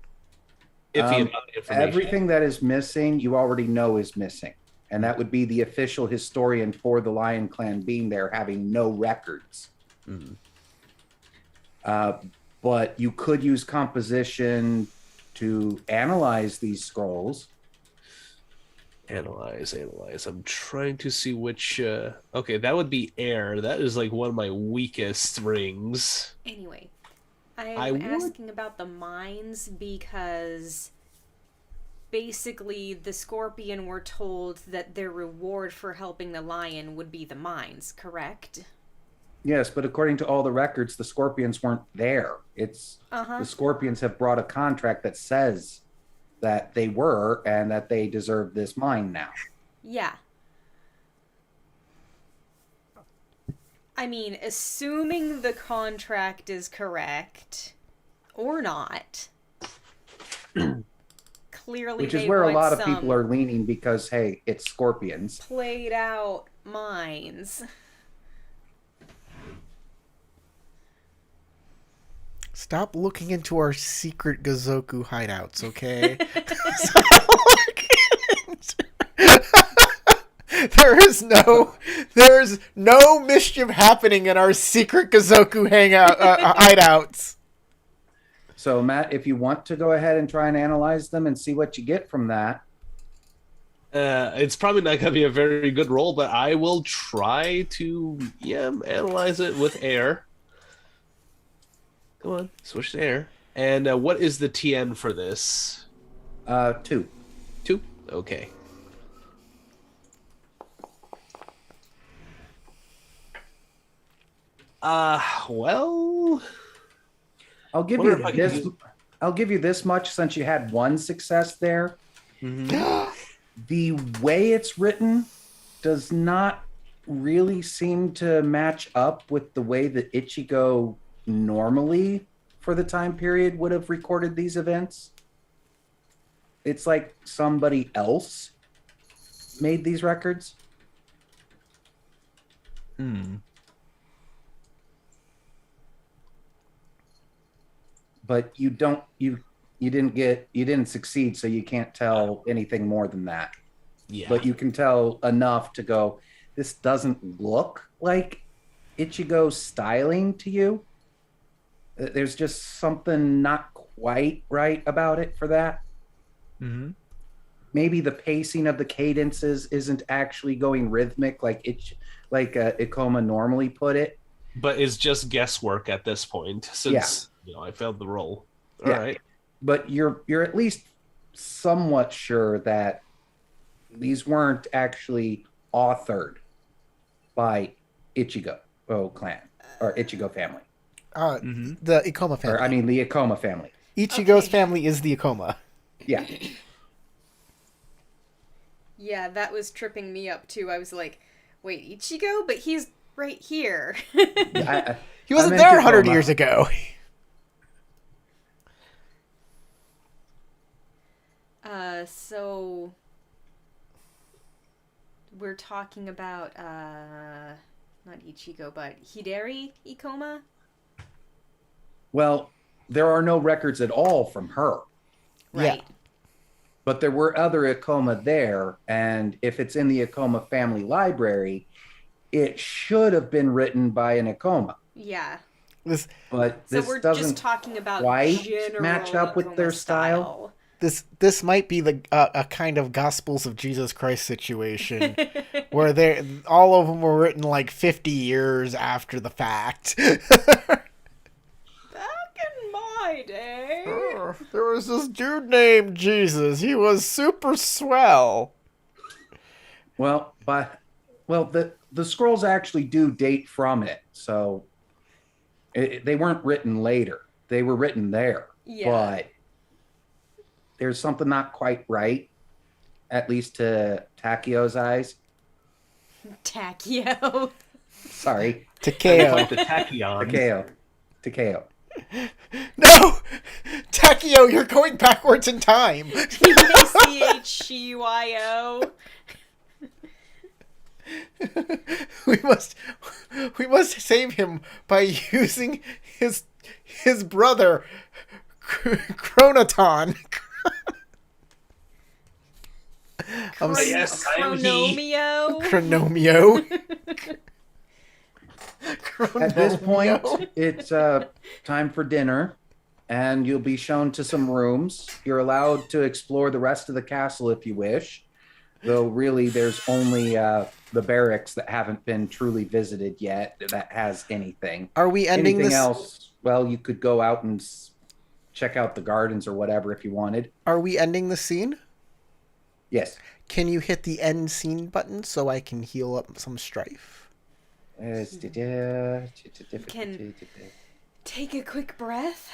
[SPEAKER 3] iffy about the information.
[SPEAKER 5] Everything that is missing, you already know is missing. And that would be the official historian for the Lion Clan being there, having no records. But you could use composition to analyze these scrolls.
[SPEAKER 3] Analyze. I'm trying to see which. Okay, that would be air. That is like one of my weakest rings.
[SPEAKER 2] Anyway, I'm asking about the mines because basically the Scorpion were told that their reward for helping the lion would be the mines, correct?
[SPEAKER 5] Yes, but according to all the records, the Scorpions weren't there. It's the Scorpions have brought a contract that says that they were and that they deserve this mine now.
[SPEAKER 2] Yeah. I mean, assuming the contract is correct or not, clearly
[SPEAKER 5] which is
[SPEAKER 2] they
[SPEAKER 5] where a
[SPEAKER 2] want
[SPEAKER 5] lot of
[SPEAKER 2] some
[SPEAKER 5] people are leaning because, hey, it's Scorpions.
[SPEAKER 2] played out mines.
[SPEAKER 1] Stop looking into our secret Gozoku hideouts, okay? There is no mischief happening in our secret Gozoku hideouts.
[SPEAKER 5] So, Matt, if you want to go ahead and try and analyze them and see what you get from that.
[SPEAKER 3] It's probably not going to be a very good roll, but I will try to analyze it with air. Come on, switch to air. And what is the TN for this?
[SPEAKER 5] 2.
[SPEAKER 3] 2? Okay. Well,
[SPEAKER 5] I'll give
[SPEAKER 3] wonder
[SPEAKER 5] you
[SPEAKER 3] if I can
[SPEAKER 5] this.
[SPEAKER 3] use-
[SPEAKER 5] I'll give you this much since you had one success there. The way it's written does not really seem to match up with the way that Ichigo normally, for the time period, would have recorded these events. It's like somebody else made these records. But you didn't succeed, so you can't tell anything more than that.
[SPEAKER 3] yeah.
[SPEAKER 5] But you can tell enough to go, this doesn't look like Ichigo's styling to you. There's just something not quite right about it for that.
[SPEAKER 6] Mm-hmm.
[SPEAKER 5] Maybe the pacing of the cadences isn't actually going rhythmic like Ikoma normally put it.
[SPEAKER 3] But it's just guesswork at this point, since I failed the roll. All right.
[SPEAKER 5] But you're at least somewhat sure that these weren't actually authored by Ichigo clan or Ichigo family.
[SPEAKER 1] The Ikoma family.
[SPEAKER 5] Or I mean the Ikoma family.
[SPEAKER 1] Ichigo's
[SPEAKER 2] Okay.
[SPEAKER 1] family is the Ikoma.
[SPEAKER 5] Yeah.
[SPEAKER 2] Yeah, that was tripping me up too. I was like, wait, Ichigo? But he's right here.
[SPEAKER 1] He wasn't
[SPEAKER 5] meant
[SPEAKER 1] there 100
[SPEAKER 5] Ikoma.
[SPEAKER 1] years ago.
[SPEAKER 2] So we're talking about not Ichigo, but Hideri Ikoma?
[SPEAKER 5] Well, there are no records at all from her.
[SPEAKER 2] Right.
[SPEAKER 5] But there were other Ikoma there, and if it's in the Ikoma family library, it should have been written by an Ikoma.
[SPEAKER 2] Yeah.
[SPEAKER 1] This
[SPEAKER 5] But
[SPEAKER 2] So
[SPEAKER 5] this
[SPEAKER 2] we're
[SPEAKER 5] doesn't
[SPEAKER 2] just talking about
[SPEAKER 5] quite
[SPEAKER 2] general
[SPEAKER 5] match up with
[SPEAKER 2] Ikoma
[SPEAKER 5] their style.
[SPEAKER 1] this might be the a kind of Gospels of Jesus Christ situation where they all of them were written like 50 years after the fact.
[SPEAKER 2] Back in my day.
[SPEAKER 1] There was this dude named Jesus. He was super swell.
[SPEAKER 5] Well, the scrolls actually do date from it, so they weren't written later. They were written there.
[SPEAKER 2] Yeah.
[SPEAKER 5] But there's something not quite right, at least to Takio's eyes.
[SPEAKER 2] Takio.
[SPEAKER 5] Sorry,
[SPEAKER 1] Takeo.
[SPEAKER 3] Like the tachyon.
[SPEAKER 5] Takeo.
[SPEAKER 1] No! Takeo, you're going backwards in time.
[SPEAKER 2] Tachio.
[SPEAKER 1] we must save him by using his brother Chronoton.
[SPEAKER 3] Yes, I am he.
[SPEAKER 2] Chronomio.
[SPEAKER 1] Chronomio.
[SPEAKER 5] At this point, it's time for dinner, and you'll be shown to some rooms. You're allowed to explore the rest of the castle if you wish, though really there's only the barracks that haven't been truly visited yet that has anything.
[SPEAKER 1] Are we ending
[SPEAKER 5] Anything
[SPEAKER 1] this?
[SPEAKER 5] else? Well, you could go out and check out the gardens or whatever if you wanted.
[SPEAKER 1] Are we ending the scene?
[SPEAKER 5] Yes.
[SPEAKER 1] Can you hit the end scene button so I can heal up some strife?
[SPEAKER 2] Can take a quick breath.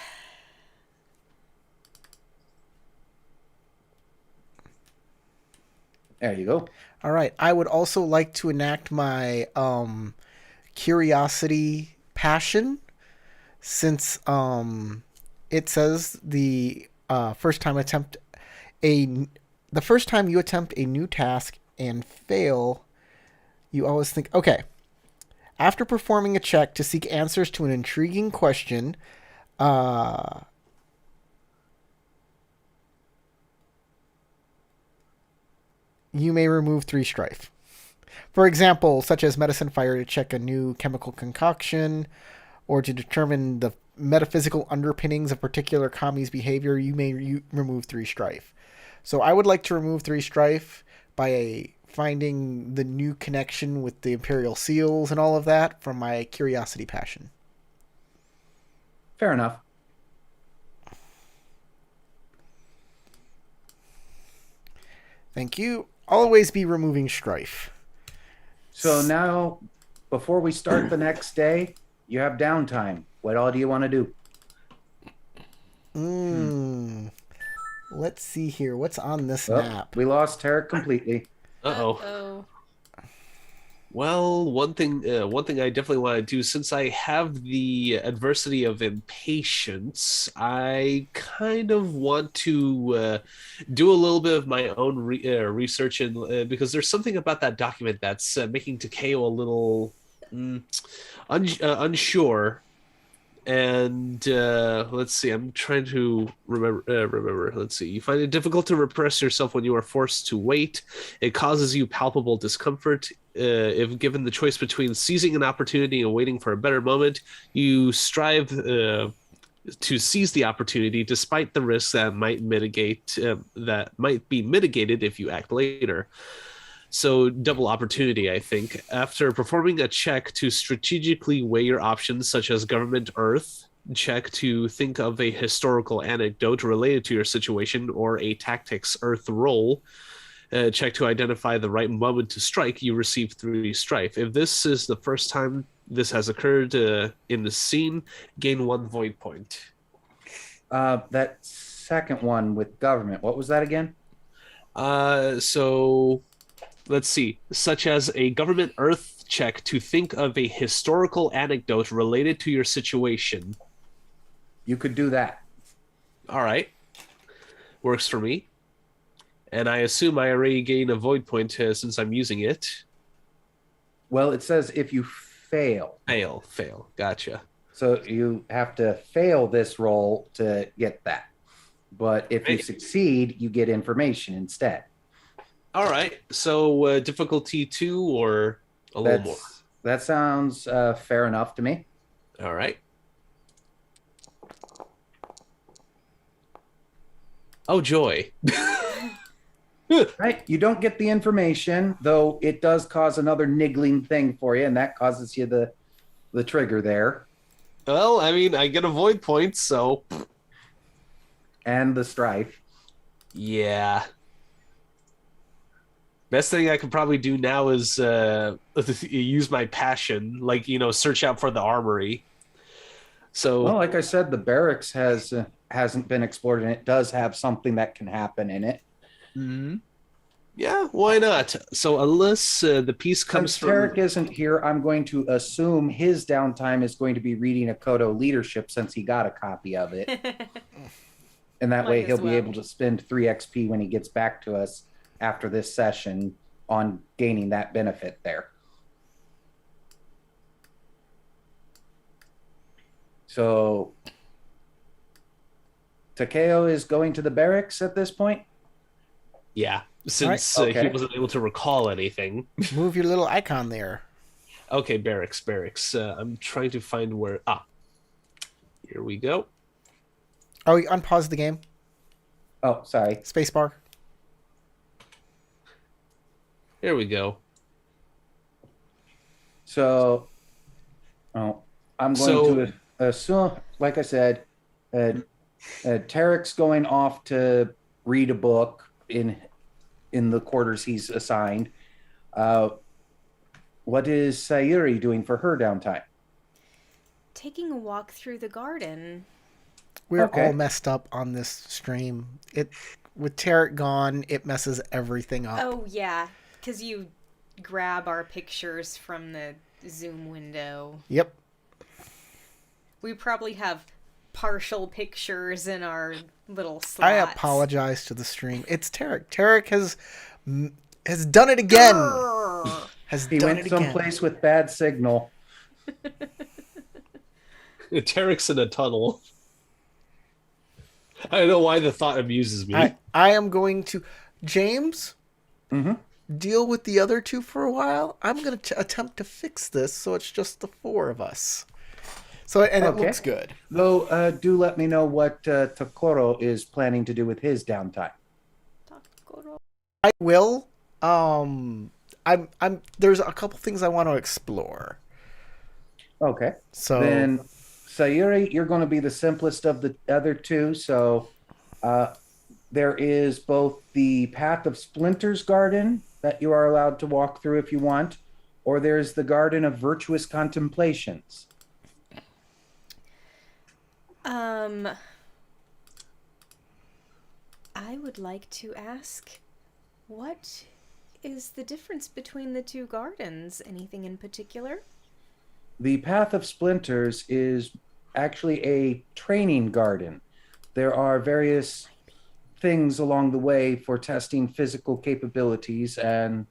[SPEAKER 5] There you go.
[SPEAKER 1] All right. I would also like to enact my curiosity passion, since it says the first time you attempt a new task and fail, you always think, okay, after performing a check to seek answers to an intriguing question, you may remove 3 strife. For example, such as medicine fire to check a new chemical concoction, or to determine the metaphysical underpinnings of particular kami's behavior, you may remove 3 strife. So I would like to remove 3 strife by finding the new connection with the Imperial seals and all of that from my curiosity passion.
[SPEAKER 5] Fair enough.
[SPEAKER 1] Thank you. I'll always be removing strife.
[SPEAKER 5] So now, before we start the next day, you have downtime. What all do you want to do?
[SPEAKER 1] Let's see here. What's on this
[SPEAKER 5] Oh,
[SPEAKER 1] map?
[SPEAKER 5] we lost Tarek completely.
[SPEAKER 2] Uh-oh.
[SPEAKER 3] Well, one thing I definitely want to do, since I have the adversity of impatience, I kind of want to do a little bit of my own research, and because there's something about that document that's making Takeo a little unsure. And let's see, I'm trying to remember. Let's see. You find it difficult to repress yourself when you are forced to wait. It causes you palpable discomfort. If given the choice between seizing an opportunity and waiting for a better moment, you strive to seize the opportunity despite the risks that might be mitigated if you act later. So double opportunity, I think. After performing a check to strategically weigh your options, such as government Earth, check to think of a historical anecdote related to your situation, or a tactics Earth roll, check to identify the right moment to strike, you receive 3 strife. If this is the first time this has occurred in the scene, gain 1 void point.
[SPEAKER 5] That second one with government, what was that again?
[SPEAKER 3] So let's see, such as a government Earth check to think of a historical anecdote related to your situation.
[SPEAKER 5] You could do that.
[SPEAKER 3] All right. Works for me. And I assume I already gain a void point since I'm using it.
[SPEAKER 5] Well, it says if you fail.
[SPEAKER 3] Fail. Gotcha.
[SPEAKER 5] So you have to fail this roll to get that. But if you succeed, you get information instead.
[SPEAKER 3] All right. So difficulty 2 or a little more?
[SPEAKER 5] That sounds fair enough to me.
[SPEAKER 3] All right. Oh, joy.
[SPEAKER 5] Right. You don't get the information, though it does cause another niggling thing for you, and that causes you the trigger there.
[SPEAKER 3] Well, I mean, I get a void point, so...
[SPEAKER 5] And the strife.
[SPEAKER 3] Yeah. Best thing I could probably do now is use my passion, like, search out for the armory. So,
[SPEAKER 5] well, like I said, the barracks hasn't been explored, and it does have something that can happen in it.
[SPEAKER 3] Mm-hmm. Yeah, why not? So unless the piece comes
[SPEAKER 5] Since
[SPEAKER 3] from...
[SPEAKER 5] Tarek isn't here, I'm going to assume his downtime is going to be reading Akodo Leadership since he got a copy of it. And that way he'll be able to spend 3 XP when he gets back to us after this session on gaining that benefit there. So Takeo is going to the barracks at this point?
[SPEAKER 3] Yeah, since
[SPEAKER 1] Right.
[SPEAKER 3] he wasn't able to recall anything.
[SPEAKER 1] Move your little icon there.
[SPEAKER 3] Okay, barracks. I'm trying to find where... here we go.
[SPEAKER 1] Oh, you unpause the game.
[SPEAKER 5] Oh, sorry.
[SPEAKER 1] Spacebar.
[SPEAKER 3] Here we go.
[SPEAKER 5] So, I'm going to assume, like I said, Tarek's going off to read a book in the quarters he's assigned. What is Sayuri doing for her downtime?
[SPEAKER 2] Taking a walk through the garden.
[SPEAKER 1] We're
[SPEAKER 5] Okay.
[SPEAKER 1] all messed up on this stream. With Tarek gone, it messes everything up.
[SPEAKER 2] Oh, yeah, because you grab our pictures from the Zoom window.
[SPEAKER 1] Yep.
[SPEAKER 2] We probably have partial pictures in our little slots.
[SPEAKER 1] I apologize to the stream. It's Tarek. Tarek has done it again.
[SPEAKER 2] Grrr.
[SPEAKER 5] He went someplace with bad signal.
[SPEAKER 3] Tarek's in a tunnel. I don't know why the thought amuses me.
[SPEAKER 1] I am going to... James?
[SPEAKER 5] Mm-hmm.
[SPEAKER 1] Deal with the other 2 for a while. I'm going to attempt to fix this so it's just the 4 of us. So and it
[SPEAKER 5] Okay.
[SPEAKER 1] looks good.
[SPEAKER 5] Though, do let me know what Tokoro is planning to do with his downtime.
[SPEAKER 1] I will. I'm. There's a couple things I want to explore.
[SPEAKER 5] Okay.
[SPEAKER 1] So
[SPEAKER 5] Then, Sayuri, you're going to be the simplest of the other two. So, there is both the Path of Splinters garden that you are allowed to walk through if you want, or there's the Garden of Virtuous Contemplations.
[SPEAKER 2] I would like to ask, what is the difference between the two gardens? Anything in particular?
[SPEAKER 5] The Path of Splinters is actually a training garden. There are various things along the way for testing physical capabilities and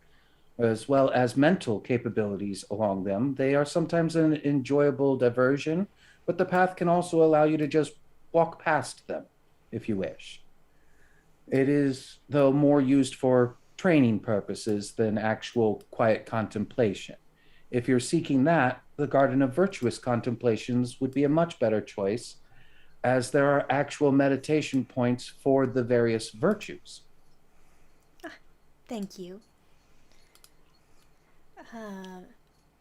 [SPEAKER 5] as well as mental capabilities along them. They are sometimes an enjoyable diversion, but the path can also allow you to just walk past them if you wish. It is, though, more used for training purposes than actual quiet contemplation. If you're seeking that, the Garden of Virtuous Contemplations would be a much better choice, as there are actual meditation points for the various virtues.
[SPEAKER 2] Thank you.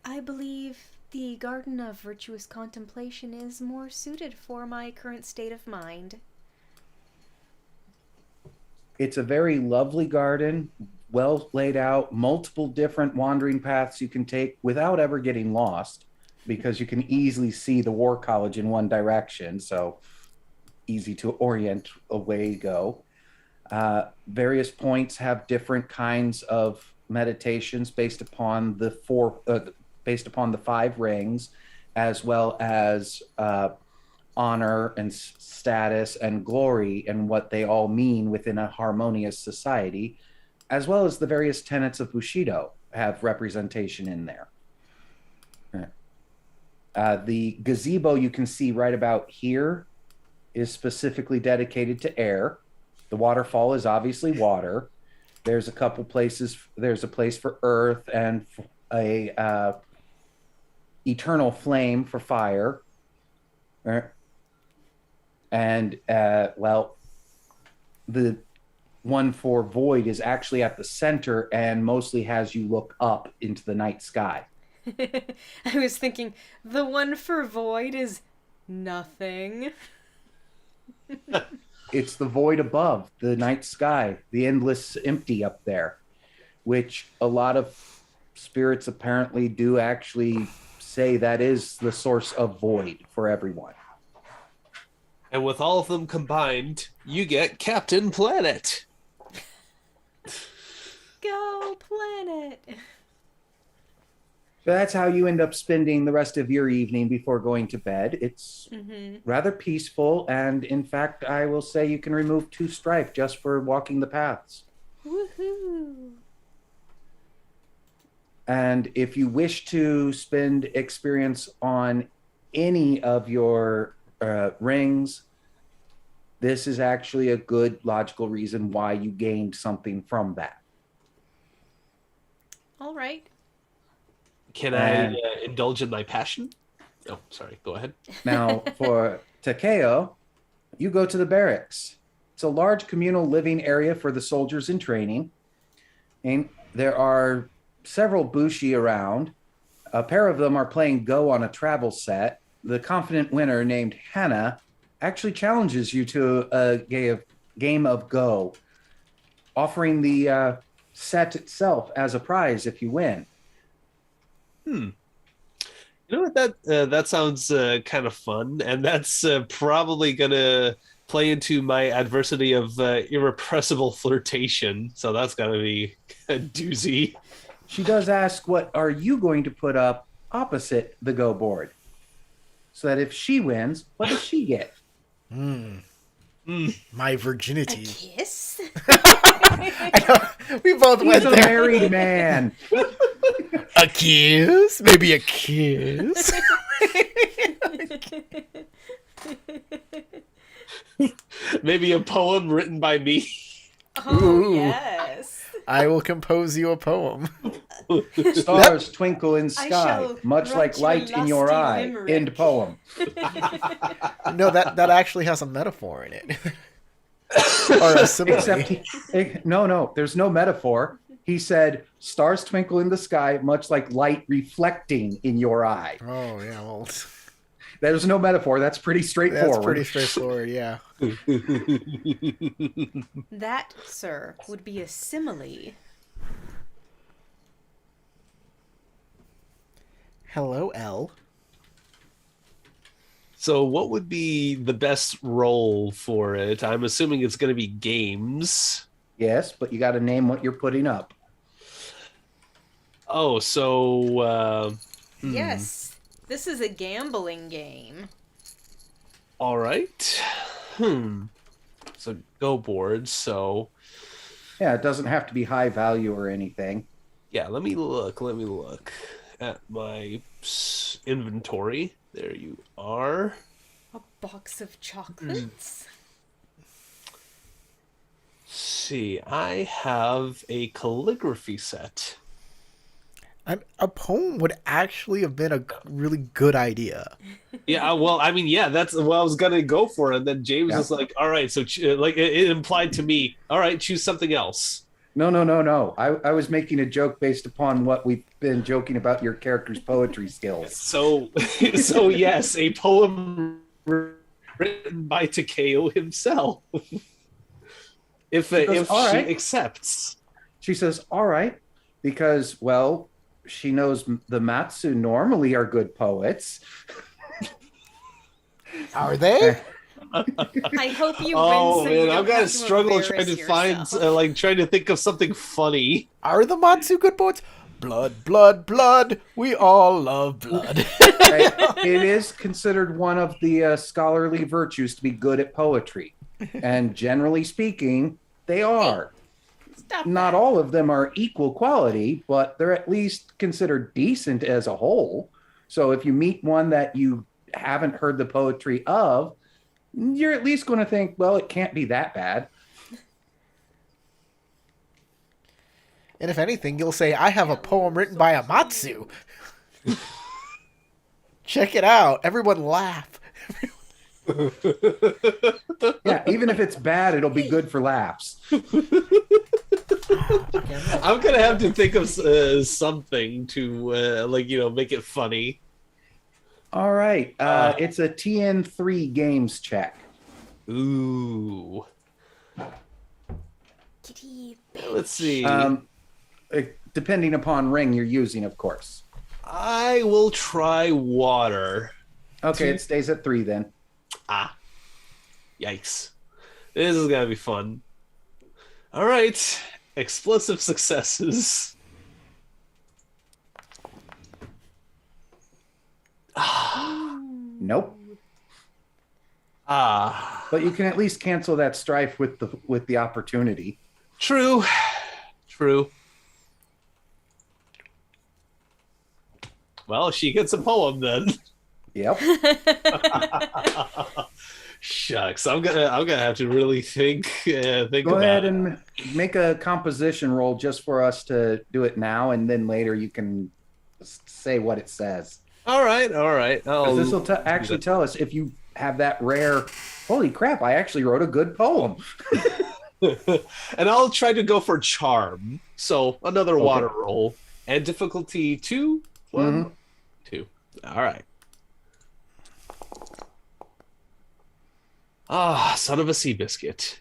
[SPEAKER 2] I believe the Garden of Virtuous Contemplation is more suited for my current state of mind.
[SPEAKER 5] It's a very lovely garden, well laid out, multiple different wandering paths you can take without ever getting lost, because you can easily see the War College in one direction, so easy to orient away you go. Various points have different kinds of meditations based upon the five rings, as well as honor and status and glory and what they all mean within a harmonious society, as well as the various tenets of Bushido have representation in there. The gazebo you can see right about here is specifically dedicated to air. The waterfall is obviously water. There's a couple places. There's a place for earth and a eternal flame for fire. And well, the one for void is actually at the center and mostly has you look up into the night sky.
[SPEAKER 2] I was thinking, the one for void is nothing.
[SPEAKER 5] It's the void above, the night sky, the endless empty up there, which a lot of spirits apparently do actually say that is the source of void for everyone.
[SPEAKER 3] And with all of them combined, you get Captain Planet.
[SPEAKER 2] Go planet!
[SPEAKER 5] So that's how you end up spending the rest of your evening before going to bed. It's rather peaceful, and in fact, I will say you can remove 2 strife just for walking the paths.
[SPEAKER 2] Woohoo!
[SPEAKER 5] And if you wish to spend experience on any of your rings, this is actually a good logical reason why you gained something from that.
[SPEAKER 2] All right.
[SPEAKER 3] Can I indulge in my passion? Oh, sorry. Go ahead.
[SPEAKER 5] Now, for Takeo, you go to the barracks. It's a large communal living area for the soldiers in training. And there are several bushi around. A pair of them are playing Go on a travel set. The confident winner, named Hannah, actually challenges you to a game of Go, offering the set itself as a prize if you win.
[SPEAKER 3] You know what? That sounds kind of fun, and that's probably gonna play into my adversity of irrepressible flirtation. So that's gotta be a doozy.
[SPEAKER 5] She does ask, what are you going to put up opposite the Go board? So that if she wins, what does she get?
[SPEAKER 1] My virginity.
[SPEAKER 2] A kiss?
[SPEAKER 1] I know, we both
[SPEAKER 5] He's
[SPEAKER 1] went
[SPEAKER 5] a
[SPEAKER 1] there.
[SPEAKER 5] married man.
[SPEAKER 1] A kiss? Maybe a kiss?
[SPEAKER 3] Maybe a poem written by me.
[SPEAKER 2] Oh,
[SPEAKER 1] Ooh.
[SPEAKER 2] yes.
[SPEAKER 1] I will compose you a poem.
[SPEAKER 5] Stars twinkle in
[SPEAKER 2] I
[SPEAKER 5] sky,
[SPEAKER 2] shall
[SPEAKER 5] much like
[SPEAKER 2] write
[SPEAKER 5] light
[SPEAKER 2] you
[SPEAKER 5] in your
[SPEAKER 2] lusty
[SPEAKER 5] eye.
[SPEAKER 2] limerick.
[SPEAKER 5] End poem.
[SPEAKER 1] No, that actually has a metaphor in it. Or a simile.
[SPEAKER 5] Except no, there's no metaphor. He said, "Stars twinkle in the sky, much like light reflecting in your eye."
[SPEAKER 1] Oh, yeah, well,
[SPEAKER 5] There's no metaphor. That's pretty straightforward.
[SPEAKER 1] that's pretty straightforward, yeah.
[SPEAKER 2] That, sir, would be a simile.
[SPEAKER 1] Hello, L.
[SPEAKER 3] So what would be the best role for it? I'm assuming it's going to be games.
[SPEAKER 5] Yes, but you got to name what you're putting up.
[SPEAKER 3] Oh, so
[SPEAKER 2] Yes, this is a gambling game.
[SPEAKER 3] all right. So go boards. So
[SPEAKER 5] Yeah, it doesn't have to be high value or anything.
[SPEAKER 3] yeah, let me look at my inventory. There you are.
[SPEAKER 2] A box of chocolates?
[SPEAKER 3] See, I have a calligraphy set.
[SPEAKER 1] A poem would actually have been a really good idea.
[SPEAKER 3] Yeah, well, I mean, yeah, that's what I was gonna go for, and then James was like, "All right," so like it implied to me, "All right, choose something else."
[SPEAKER 5] No. I was making a joke based upon what we've been joking about your character's poetry skills.
[SPEAKER 3] So, so yes, a poem written by Takeo himself. If
[SPEAKER 5] goes, "All
[SPEAKER 3] she
[SPEAKER 5] right."
[SPEAKER 3] accepts.
[SPEAKER 5] She says, "All right," because, well, she knows the Matsu normally are good poets.
[SPEAKER 1] Are they?
[SPEAKER 2] I hope you win.
[SPEAKER 3] Oh
[SPEAKER 2] so you
[SPEAKER 3] man,
[SPEAKER 2] don't
[SPEAKER 3] I've got to
[SPEAKER 2] have
[SPEAKER 3] struggle trying to
[SPEAKER 2] embarrass
[SPEAKER 3] find,
[SPEAKER 2] yourself.
[SPEAKER 3] trying to think of something funny.
[SPEAKER 1] Are the Matsu good poets? Blood, blood, blood. We all love blood.
[SPEAKER 5] Right? It is considered one of the scholarly virtues to be good at poetry. And generally speaking, they are.
[SPEAKER 2] Stop
[SPEAKER 5] Not
[SPEAKER 2] that.
[SPEAKER 5] all of them are equal quality, but they're at least considered decent as a whole. So if you meet one that you haven't heard the poetry of, you're at least going to think, well, it can't be that bad.
[SPEAKER 1] And if anything, you'll say, I have a poem written by a Matsu. Check it out. Everyone laugh.
[SPEAKER 5] Yeah, even if it's bad, it'll be good for laughs.
[SPEAKER 3] I'm gonna have to think of something to make it funny.
[SPEAKER 5] All right. It's a TN3 games check.
[SPEAKER 3] Ooh.
[SPEAKER 2] Kitty.
[SPEAKER 3] Let's see.
[SPEAKER 5] Depending upon ring you're using, of course.
[SPEAKER 3] I will try water.
[SPEAKER 5] Okay, it stays at 3 then.
[SPEAKER 3] Ah. Yikes. This is gonna be fun. All right. Explosive successes.
[SPEAKER 5] Nope.
[SPEAKER 3] Ah.
[SPEAKER 5] But you can at least cancel that strife with the opportunity.
[SPEAKER 3] True. True. Well, she gets a poem then.
[SPEAKER 5] Yep.
[SPEAKER 3] Shucks, I'm gonna have to really think
[SPEAKER 5] Go
[SPEAKER 3] about
[SPEAKER 5] ahead
[SPEAKER 3] it.
[SPEAKER 5] and make a composition roll just for us to do it now, and then later you can say what it says.
[SPEAKER 3] All right.
[SPEAKER 5] 'Cause this will actually tell us if you have that rare. Holy crap! I actually wrote a good poem.
[SPEAKER 3] And I'll try to go for charm. So another water roll and difficulty 2, 1, 2. All right. Ah, son of a sea biscuit.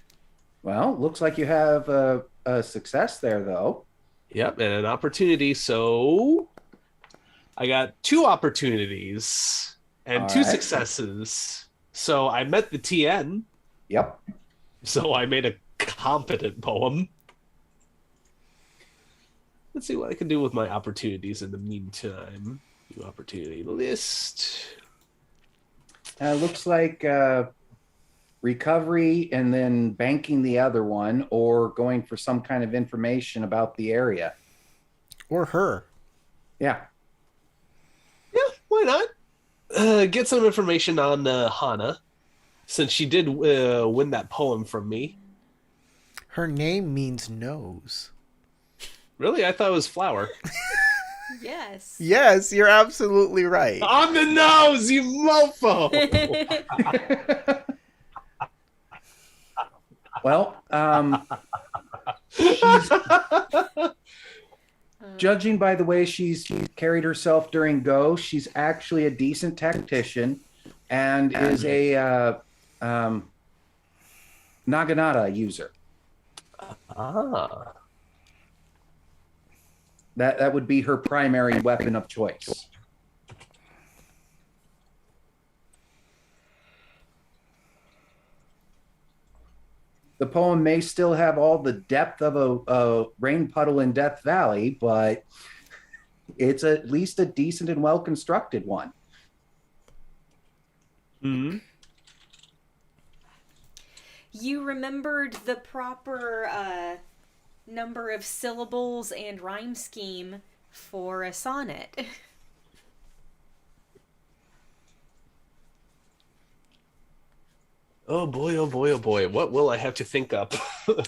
[SPEAKER 5] Well, looks like you have a success there, though.
[SPEAKER 3] Yep, and an opportunity. So I got 2 opportunities and
[SPEAKER 5] All
[SPEAKER 3] 2
[SPEAKER 5] right.
[SPEAKER 3] successes. So I met the TN.
[SPEAKER 5] Yep.
[SPEAKER 3] So I made a competent poem. Let's see what I can do with my opportunities in the meantime. New opportunity list.
[SPEAKER 5] Looks like recovery and then banking the other one, or going for some kind of information about the area.
[SPEAKER 1] Or her.
[SPEAKER 5] Yeah.
[SPEAKER 3] Yeah, why not? Get some information on Hana, since she did win that poem from me.
[SPEAKER 1] Her name means nose.
[SPEAKER 3] Really? I thought it was flour.
[SPEAKER 2] Yes.
[SPEAKER 1] Yes, you're absolutely right.
[SPEAKER 3] On the nose, you mofo!
[SPEAKER 5] Well, she's judging by the way she's carried herself during Go, she's actually a decent tactician and is a Naginata user.
[SPEAKER 3] Ah.
[SPEAKER 5] That would be her primary weapon of choice. The poem may still have all the depth of a rain puddle in Death Valley, but it's at least a decent and well-constructed one.
[SPEAKER 3] Hmm.
[SPEAKER 2] You remembered the proper number of syllables and rhyme scheme for a sonnet.
[SPEAKER 3] Oh boy, oh boy, oh boy. What will I have to think up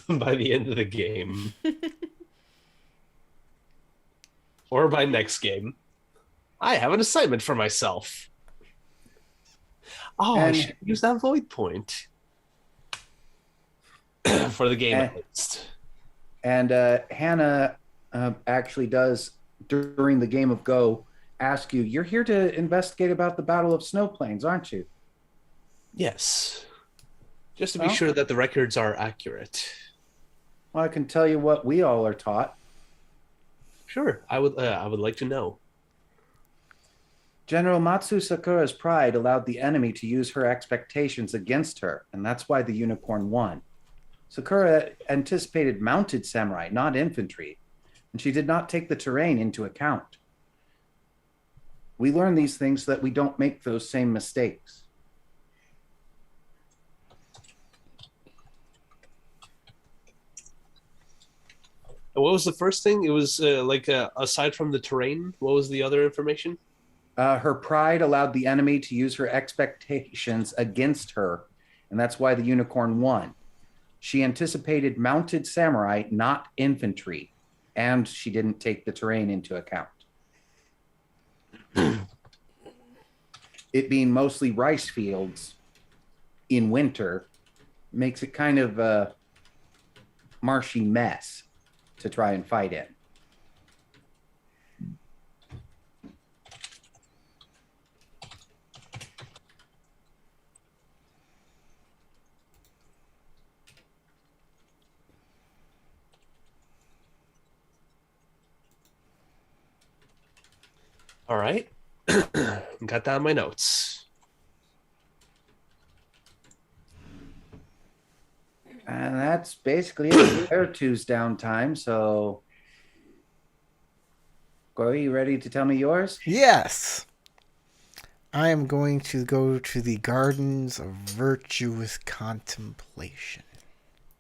[SPEAKER 3] by the end of the game? Or by next game? I have an assignment for myself. Oh, I
[SPEAKER 5] And-
[SPEAKER 3] should use that void point. For the game, at least.
[SPEAKER 5] And Hannah actually does, during the game of Go, ask you, you're here to investigate about the Battle of Snow Plains, aren't you?
[SPEAKER 3] Yes. Just to be
[SPEAKER 5] Well-
[SPEAKER 3] sure that the records are accurate.
[SPEAKER 5] Well, I can tell you what we all are taught.
[SPEAKER 3] Sure, I would like to know.
[SPEAKER 5] General Matsu Sakura's pride allowed the enemy to use her expectations against her, and that's why the unicorn won. Sakura anticipated mounted samurai, not infantry, and she did not take the terrain into account. We learn these things so that we don't make those same mistakes.
[SPEAKER 3] What was the first thing? It was aside from the terrain, what was the other information?
[SPEAKER 5] Her pride allowed the enemy to use her expectations against her, and that's why the unicorn won. She anticipated mounted samurai, not infantry, and she didn't take the terrain into account. It being mostly rice fields in winter makes it kind of a marshy mess to try and fight in.
[SPEAKER 3] All right. Got down my notes.
[SPEAKER 5] And that's basically it. Air two's downtime, so Gory, you ready to tell me yours?
[SPEAKER 1] Yes. I am going to go to the Gardens of Virtuous Contemplation.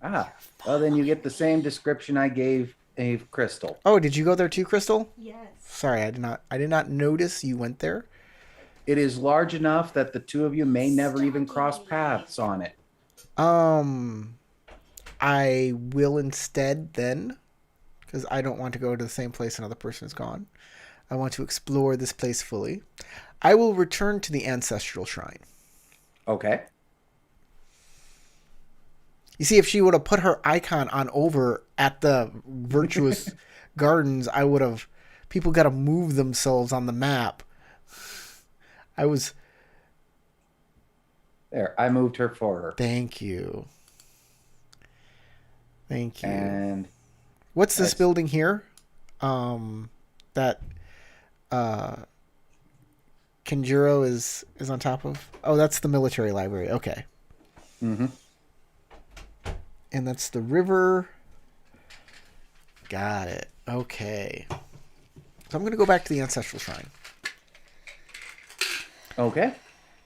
[SPEAKER 5] Ah, well then you get the same description I gave Crystal.
[SPEAKER 1] Oh, did you go there too, Crystal?
[SPEAKER 2] Yes.
[SPEAKER 1] Sorry, I did not notice you went there.
[SPEAKER 5] It is large enough that the two of you may never even cross paths on it.
[SPEAKER 1] I will instead then, because I don't want to go to the same place another person has gone. I want to explore this place fully. I will return to the Ancestral Shrine.
[SPEAKER 5] Okay.
[SPEAKER 1] You see, if she would have put her icon on over at the Virtuous Gardens, I would have... People got to move themselves on the map.
[SPEAKER 5] There, I moved her for her.
[SPEAKER 1] Thank you. Thank you.
[SPEAKER 5] And
[SPEAKER 1] What's this
[SPEAKER 5] that's-
[SPEAKER 1] building here? That Kenjiro is on top of? Oh, that's the military library. Okay.
[SPEAKER 5] mm-hmm.
[SPEAKER 1] And that's the river. Got it. Okay. So I'm going to go back to the Ancestral Shrine.
[SPEAKER 5] Okay.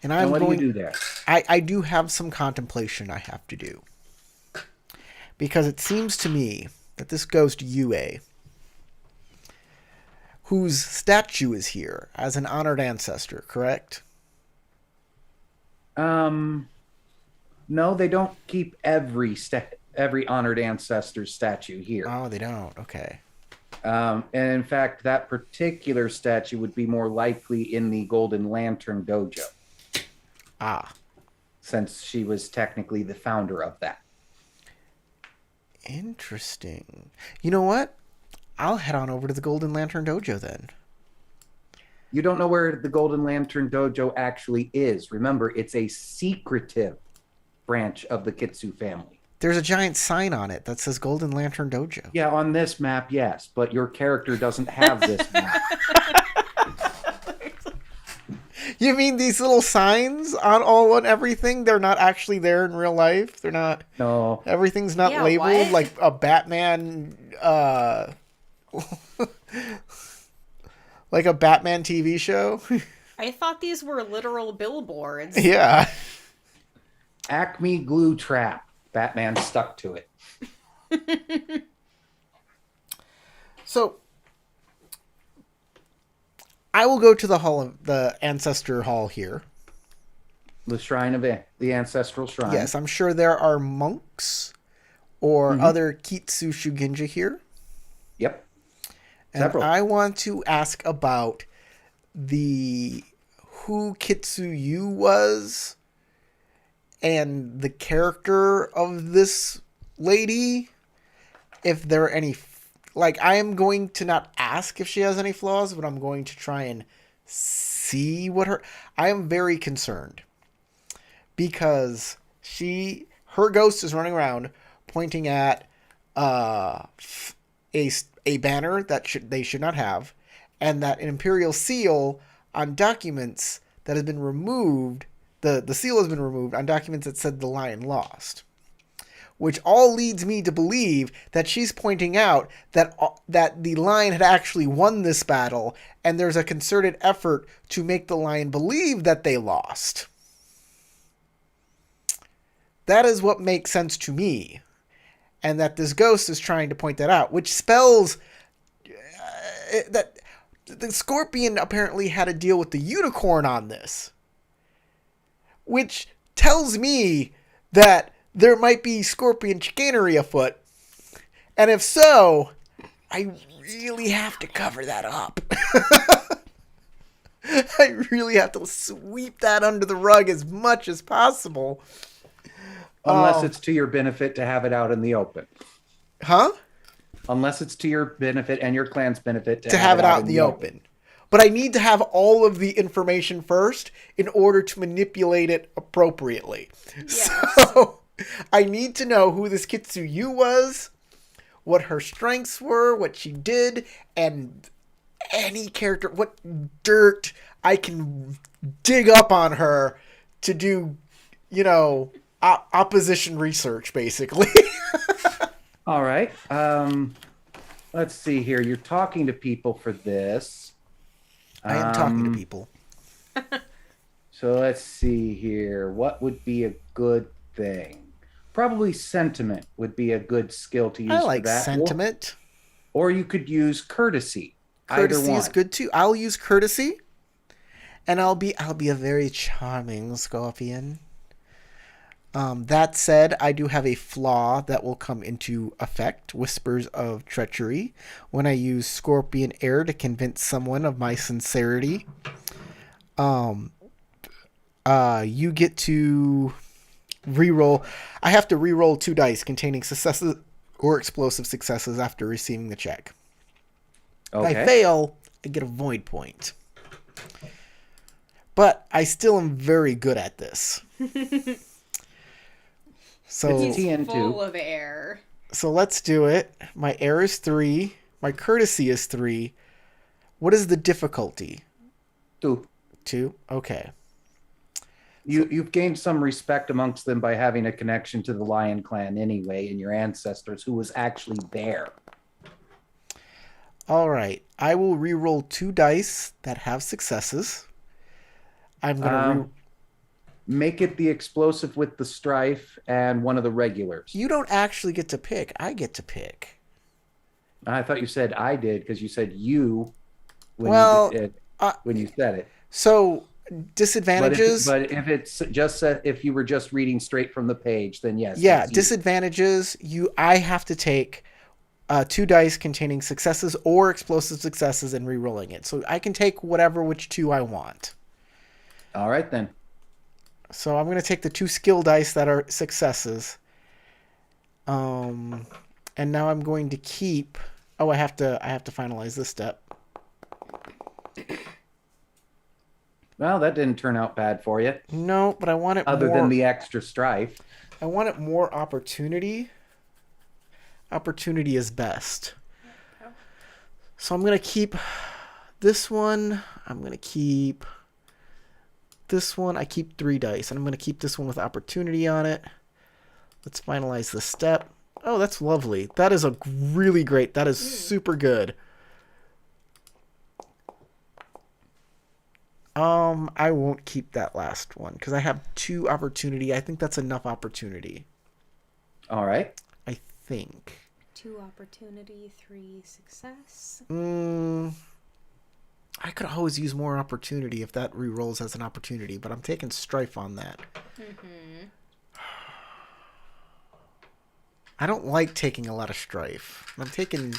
[SPEAKER 1] And
[SPEAKER 5] And
[SPEAKER 1] I'm
[SPEAKER 5] what
[SPEAKER 1] going
[SPEAKER 5] do you do there?
[SPEAKER 1] I do have some contemplation I have to do. Because it seems to me that this goes to Yue, whose statue is here as an honored ancestor, correct?
[SPEAKER 5] No, they don't keep every honored ancestor statue here.
[SPEAKER 1] Oh, they don't. Okay.
[SPEAKER 5] And in fact, that particular statue would be more likely in the Golden Lantern Dojo,
[SPEAKER 1] Ah,
[SPEAKER 5] since she was technically the founder of that.
[SPEAKER 1] interesting. You know what? I'll head on over to the Golden Lantern Dojo then.
[SPEAKER 5] You don't know where the Golden Lantern Dojo actually is. Remember, it's a secretive branch of the Kitsu family.
[SPEAKER 1] There's a giant sign on it that says Golden Lantern Dojo.
[SPEAKER 5] Yeah, on this map, yes, but your character doesn't have this map.
[SPEAKER 1] You mean these little signs on everything? They're not actually there in real life? They're not...
[SPEAKER 5] No.
[SPEAKER 1] Everything's not
[SPEAKER 2] Yeah,
[SPEAKER 1] labeled
[SPEAKER 2] what?
[SPEAKER 1] like a Batman... like a Batman TV show?
[SPEAKER 2] I thought these were literal billboards.
[SPEAKER 1] Yeah.
[SPEAKER 5] Acme glue trap. Batman stuck to it.
[SPEAKER 1] So... I will go to the Ancestor Hall here.
[SPEAKER 5] The shrine of the Ancestral Shrine.
[SPEAKER 1] Yes, I'm sure there are monks or other Kitsu Shugenja here.
[SPEAKER 5] Yep.
[SPEAKER 1] And
[SPEAKER 5] Several.
[SPEAKER 1] I want to ask about who Kitsuyu was and the character of this lady. If there are any, I am going to not ask if she has any flaws, but I'm going to try and see I am very concerned because her ghost is running around pointing at a banner that they should not have, and that an Imperial seal on documents that has been removed, the seal has been removed on documents that said the lion lost. Which all leads me to believe that she's pointing out that the lion had actually won this battle, and there's a concerted effort to make the lion believe that they lost. That is what makes sense to me. And that this ghost is trying to point that out, which spells that the Scorpion apparently had to deal with the unicorn on this. Which tells me that there might be Scorpion chicanery afoot. And if so, I really have to cover that up. I really have to sweep that under the rug as much as possible.
[SPEAKER 5] Unless it's to your benefit to have it out in the open.
[SPEAKER 1] Huh?
[SPEAKER 5] Unless it's to your benefit and your clan's benefit
[SPEAKER 1] to have it out in the open. But I need to have all of the information first in order to manipulate it appropriately.
[SPEAKER 2] Yes.
[SPEAKER 1] So I need to know who this Kitsuyu was, what her strengths were, what she did, and any character, what dirt I can dig up on her to do, opposition research, basically.
[SPEAKER 5] All right. Let's see here. You're talking to people for this.
[SPEAKER 1] I am talking to people.
[SPEAKER 5] So let's see here. What would be a good thing? Probably sentiment would be a good skill to use
[SPEAKER 1] I like
[SPEAKER 5] for that.
[SPEAKER 1] sentiment.
[SPEAKER 5] Or you could use courtesy.
[SPEAKER 1] Courtesy
[SPEAKER 5] Either one.
[SPEAKER 1] is good too. I'll use courtesy, and I'll be a very charming Scorpion. That said, I do have a flaw that will come into effect, Whispers of Treachery, when I use Scorpion Air to convince someone of my sincerity. You get to reroll. I have to reroll 2 dice containing successes or explosive successes after receiving the check.
[SPEAKER 5] Okay.
[SPEAKER 1] If I fail, I get a void point. But I still am very good at this. So
[SPEAKER 5] It's TN2.
[SPEAKER 2] Full of air.
[SPEAKER 1] So let's do it. My air is 3. My courtesy is 3. What is the difficulty?
[SPEAKER 5] 2.
[SPEAKER 1] 2? Okay.
[SPEAKER 5] You've gained some respect amongst them by having a connection to the Lion Clan anyway, and your ancestors who was actually there.
[SPEAKER 1] All right. I will re-roll 2 dice that have successes. I'm going to
[SPEAKER 5] make it the explosive with the strife and one of the regulars.
[SPEAKER 1] You don't actually get to pick. I get to pick.
[SPEAKER 5] I thought you said I did because you said you when you said it.
[SPEAKER 1] So disadvantages.
[SPEAKER 5] But if it's just if you were just reading straight from the page, then yes.
[SPEAKER 1] Yeah, disadvantages. I have to take 2 dice containing successes or explosive successes and re-rolling it. So I can take which 2 I want.
[SPEAKER 5] All right, then.
[SPEAKER 1] So I'm going to take the 2 skill dice that are successes. And now I'm going to keep... Oh, I have to finalize this step.
[SPEAKER 5] Well, that didn't turn out bad for you.
[SPEAKER 1] No, but I want it
[SPEAKER 5] Other
[SPEAKER 1] more...
[SPEAKER 5] than the extra strife.
[SPEAKER 1] I want it more opportunity. Opportunity is best. So I'm going to keep this one. I'm going to keep this one. I keep 3 dice. And I'm going to keep this one with opportunity on it. Let's finalize the step. Oh, that's lovely. That is a really great. That is super good. I won't keep that last one because I have 2 opportunity. I think that's enough opportunity.
[SPEAKER 5] All right.
[SPEAKER 1] I think.
[SPEAKER 2] 2 opportunity, 3 success.
[SPEAKER 1] I could always use more opportunity if that re-rolls as an opportunity, but I'm taking strife on that. I don't like taking a lot of strife. I'm taking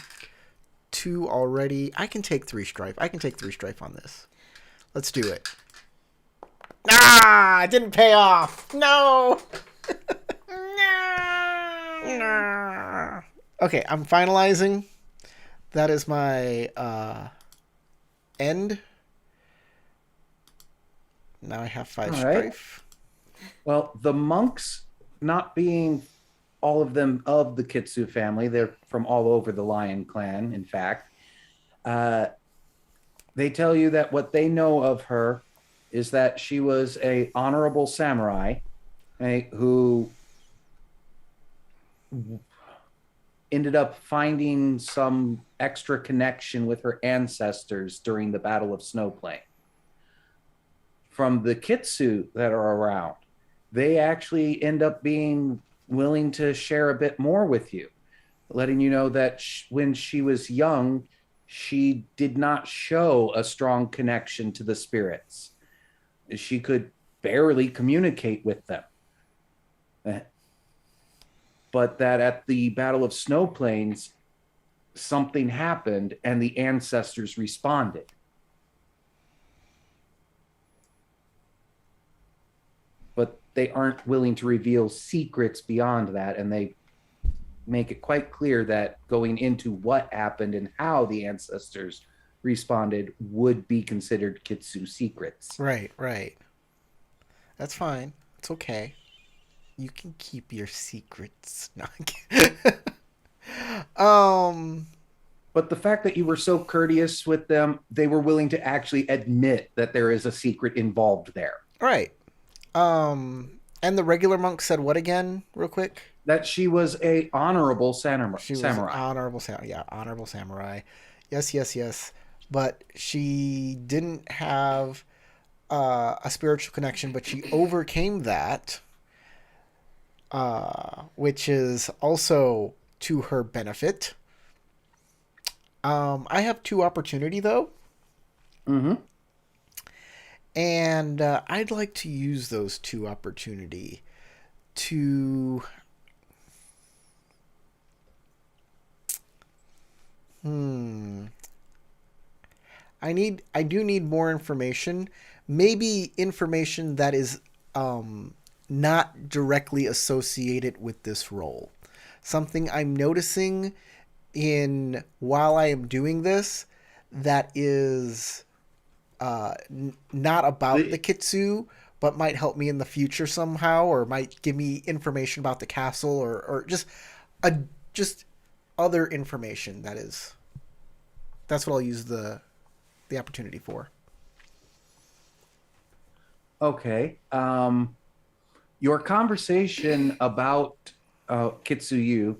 [SPEAKER 1] 2 already. I can take 3 strife. I can take 3 strife on this. Let's do it. Ah, it didn't pay off. No. No. Okay, I'm finalizing. That is my end. Now I have 5 strife.
[SPEAKER 5] Well, the monks, not being all of them of the Kitsu family, they're from all over the Lion clan, in fact. They tell you that what they know of her is that she was a honorable samurai who ended up finding some extra connection with her ancestors during the Battle of Snowplain. From the Kitsu that are around, they actually end up being willing to share a bit more with you, letting you know that when she was young, she did not show a strong connection to the spirits. She could barely communicate with them. But that at the Battle of Snow Plains, something happened and the ancestors responded. But they aren't willing to reveal secrets beyond that, and they make it quite clear that going into what happened and how the ancestors responded would be considered Kitsu secrets.
[SPEAKER 1] Right. That's fine. It's okay. You can keep your secrets. No,
[SPEAKER 5] But the fact that you were so courteous with them, they were willing to actually admit that there is a secret involved there.
[SPEAKER 1] Right. And the regular monk said what again, real quick?
[SPEAKER 5] That she was a honorable samurai.
[SPEAKER 1] She was an honorable samurai. Yeah, honorable samurai. Yes. But she didn't have a spiritual connection, but she overcame that, which is also to her benefit. I have 2 opportunity, though.
[SPEAKER 5] Mm-hmm.
[SPEAKER 1] And I'd like to use those 2 opportunity to... I do need more information. Maybe information that is not directly associated with this role. Something I'm noticing while I am doing this that is not about the Kitsu, but might help me in the future somehow, or might give me information about the castle, or just other information. That's what I'll use the opportunity for.
[SPEAKER 5] Okay. Your conversation about Kitsuyu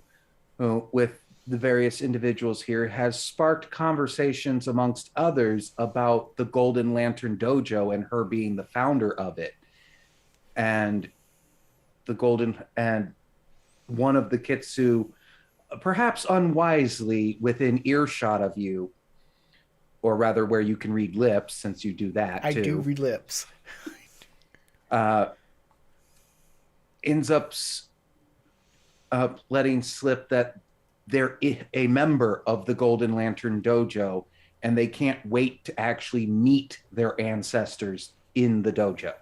[SPEAKER 5] with the various individuals here has sparked conversations amongst others about the Golden Lantern Dojo and her being the founder of it. And one of the Kitsu, perhaps unwisely within earshot of you, or rather where you can read lips, since you do that too.
[SPEAKER 1] I do read lips.
[SPEAKER 5] Ends up letting slip that they're a member of the Golden Lantern Dojo, and they can't wait to actually meet their ancestors in the dojo.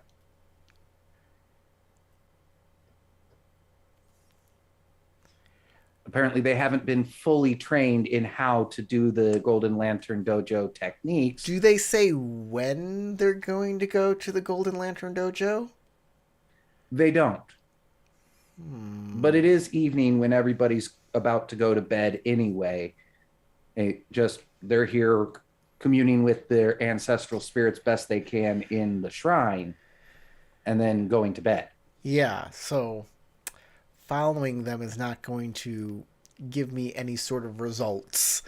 [SPEAKER 5] Apparently, they haven't been fully trained in how to do the Golden Lantern Dojo techniques.
[SPEAKER 1] Do they say when they're going to go to the Golden Lantern Dojo?
[SPEAKER 5] They don't. But it is evening when everybody's about to go to bed anyway. They're here communing with their ancestral spirits best they can in the shrine and then going to bed.
[SPEAKER 1] Yeah, so following them is not going to give me any sort of results.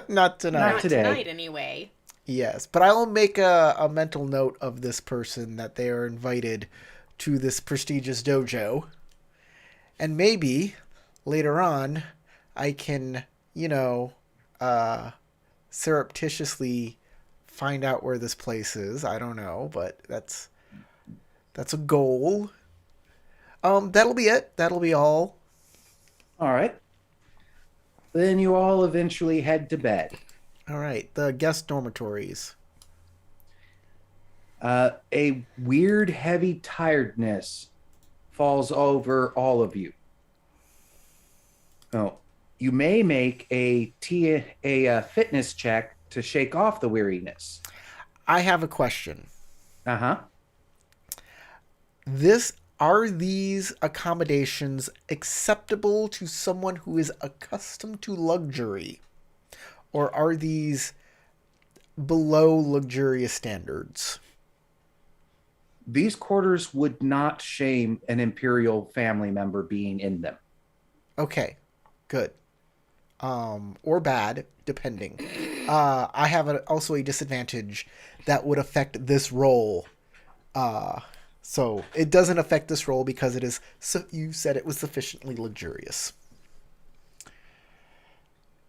[SPEAKER 1] Not tonight.
[SPEAKER 2] Not
[SPEAKER 5] today.
[SPEAKER 2] tonight, anyway.
[SPEAKER 1] Yes, but I will make a mental note of this person that they are invited to this prestigious dojo. And maybe later on I can, surreptitiously find out where this place is. I don't know, but that's a goal. That'll be it. That'll be all.
[SPEAKER 5] All right. Then you all eventually head to bed.
[SPEAKER 1] All right, the guest dormitories.
[SPEAKER 5] A weird, heavy tiredness falls over all of you. Oh, you may make a fitness check to shake off the weariness.
[SPEAKER 1] I have a question.
[SPEAKER 5] Uh-huh.
[SPEAKER 1] Are these accommodations acceptable to someone who is accustomed to luxury? Or are these below luxurious standards?
[SPEAKER 5] These quarters would not shame an Imperial family member being in them.
[SPEAKER 1] Okay, good. Or bad, depending. I have also a disadvantage that would affect this roll. So it doesn't affect this roll because it is. So you said it was sufficiently luxurious.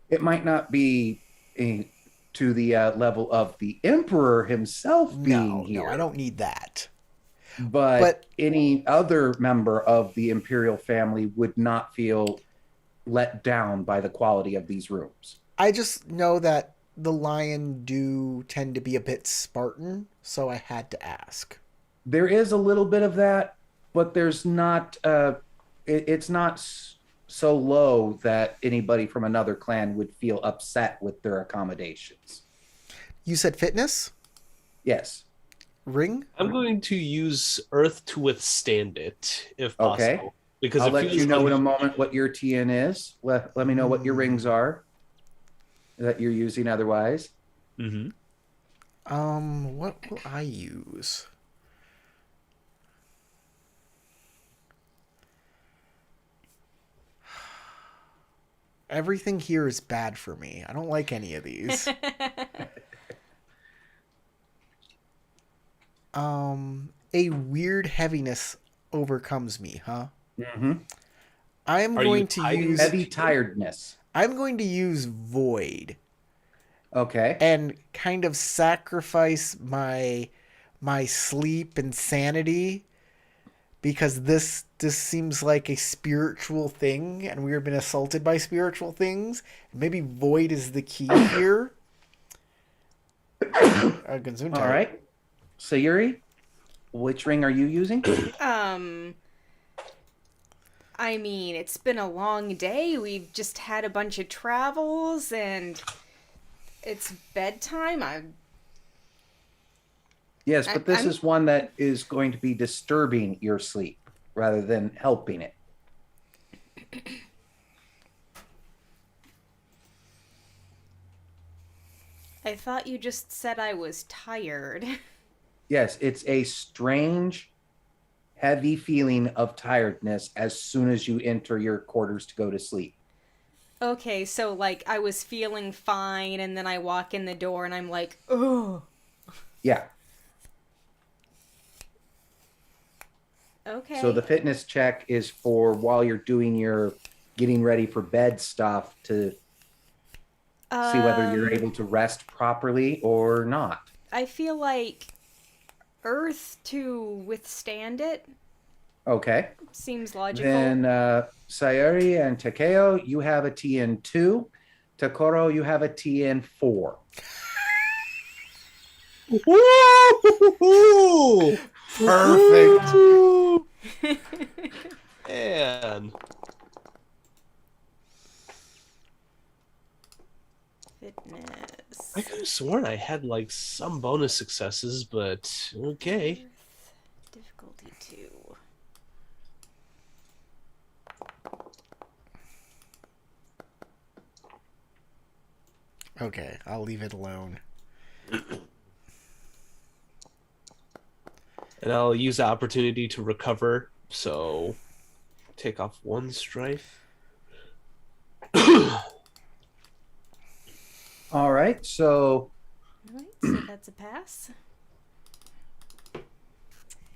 [SPEAKER 5] It might not be to the level of the Emperor himself being here.
[SPEAKER 1] No, I don't need that.
[SPEAKER 5] But any other member of the Imperial family would not feel let down by the quality of these rooms.
[SPEAKER 1] I just know that the Lion do tend to be a bit Spartan, so I had to ask.
[SPEAKER 5] There is a little bit of that, but there's not. It's not so low that anybody from another clan would feel upset with their accommodations.
[SPEAKER 1] You said fitness?
[SPEAKER 5] Yes.
[SPEAKER 1] Ring?
[SPEAKER 3] I'm going to use Earth to withstand it, if possible.
[SPEAKER 5] Okay.
[SPEAKER 3] Because
[SPEAKER 5] I'll
[SPEAKER 3] it
[SPEAKER 5] let
[SPEAKER 3] feels
[SPEAKER 5] you know
[SPEAKER 3] like...
[SPEAKER 5] in a moment what your TN is. Let me know what your rings are that you're using otherwise.
[SPEAKER 3] Mm-hmm.
[SPEAKER 1] What will I use? Everything here is bad for me. I don't like any of these. A weird heaviness overcomes me, huh?
[SPEAKER 5] Mm-hmm.
[SPEAKER 1] I am going to use
[SPEAKER 5] heavy tiredness.
[SPEAKER 1] I'm going to use void
[SPEAKER 5] Okay.
[SPEAKER 1] and kind of sacrifice my sleep and sanity because this seems like a spiritual thing and we've been assaulted by spiritual things. Maybe void is the key here.
[SPEAKER 5] All right. So Yuri, which ring are you using?
[SPEAKER 2] I mean, it's been a long day. We've just had a bunch of travels and it's bedtime.
[SPEAKER 5] Yes, but this is one that is going to be disturbing your sleep rather than helping it.
[SPEAKER 2] I thought you just said I was tired.
[SPEAKER 5] Yes, it's a strange, heavy feeling of tiredness as soon as you enter your quarters to go to sleep.
[SPEAKER 2] Okay, so like I was feeling fine and then I walk in the door and I'm like, oh.
[SPEAKER 5] Yeah.
[SPEAKER 2] Okay.
[SPEAKER 5] So the fitness check is for while you're doing your getting ready for bed stuff to see whether you're able to rest properly or not.
[SPEAKER 2] I feel like Earth to withstand it.
[SPEAKER 5] Okay.
[SPEAKER 2] Seems logical.
[SPEAKER 5] Then Sayuri and Takeo, you have a TN2. Takoro, you have a TN4.
[SPEAKER 3] Woo!
[SPEAKER 1] Perfect.
[SPEAKER 3] Man.
[SPEAKER 2] Fitness.
[SPEAKER 3] I could have sworn I had like some bonus successes, but okay.
[SPEAKER 2] Difficulty 2.
[SPEAKER 1] Okay, I'll leave it alone.
[SPEAKER 3] And I'll use the opportunity to recover, so take off 1 strife.
[SPEAKER 5] All right, so
[SPEAKER 2] Alright, so that's a pass.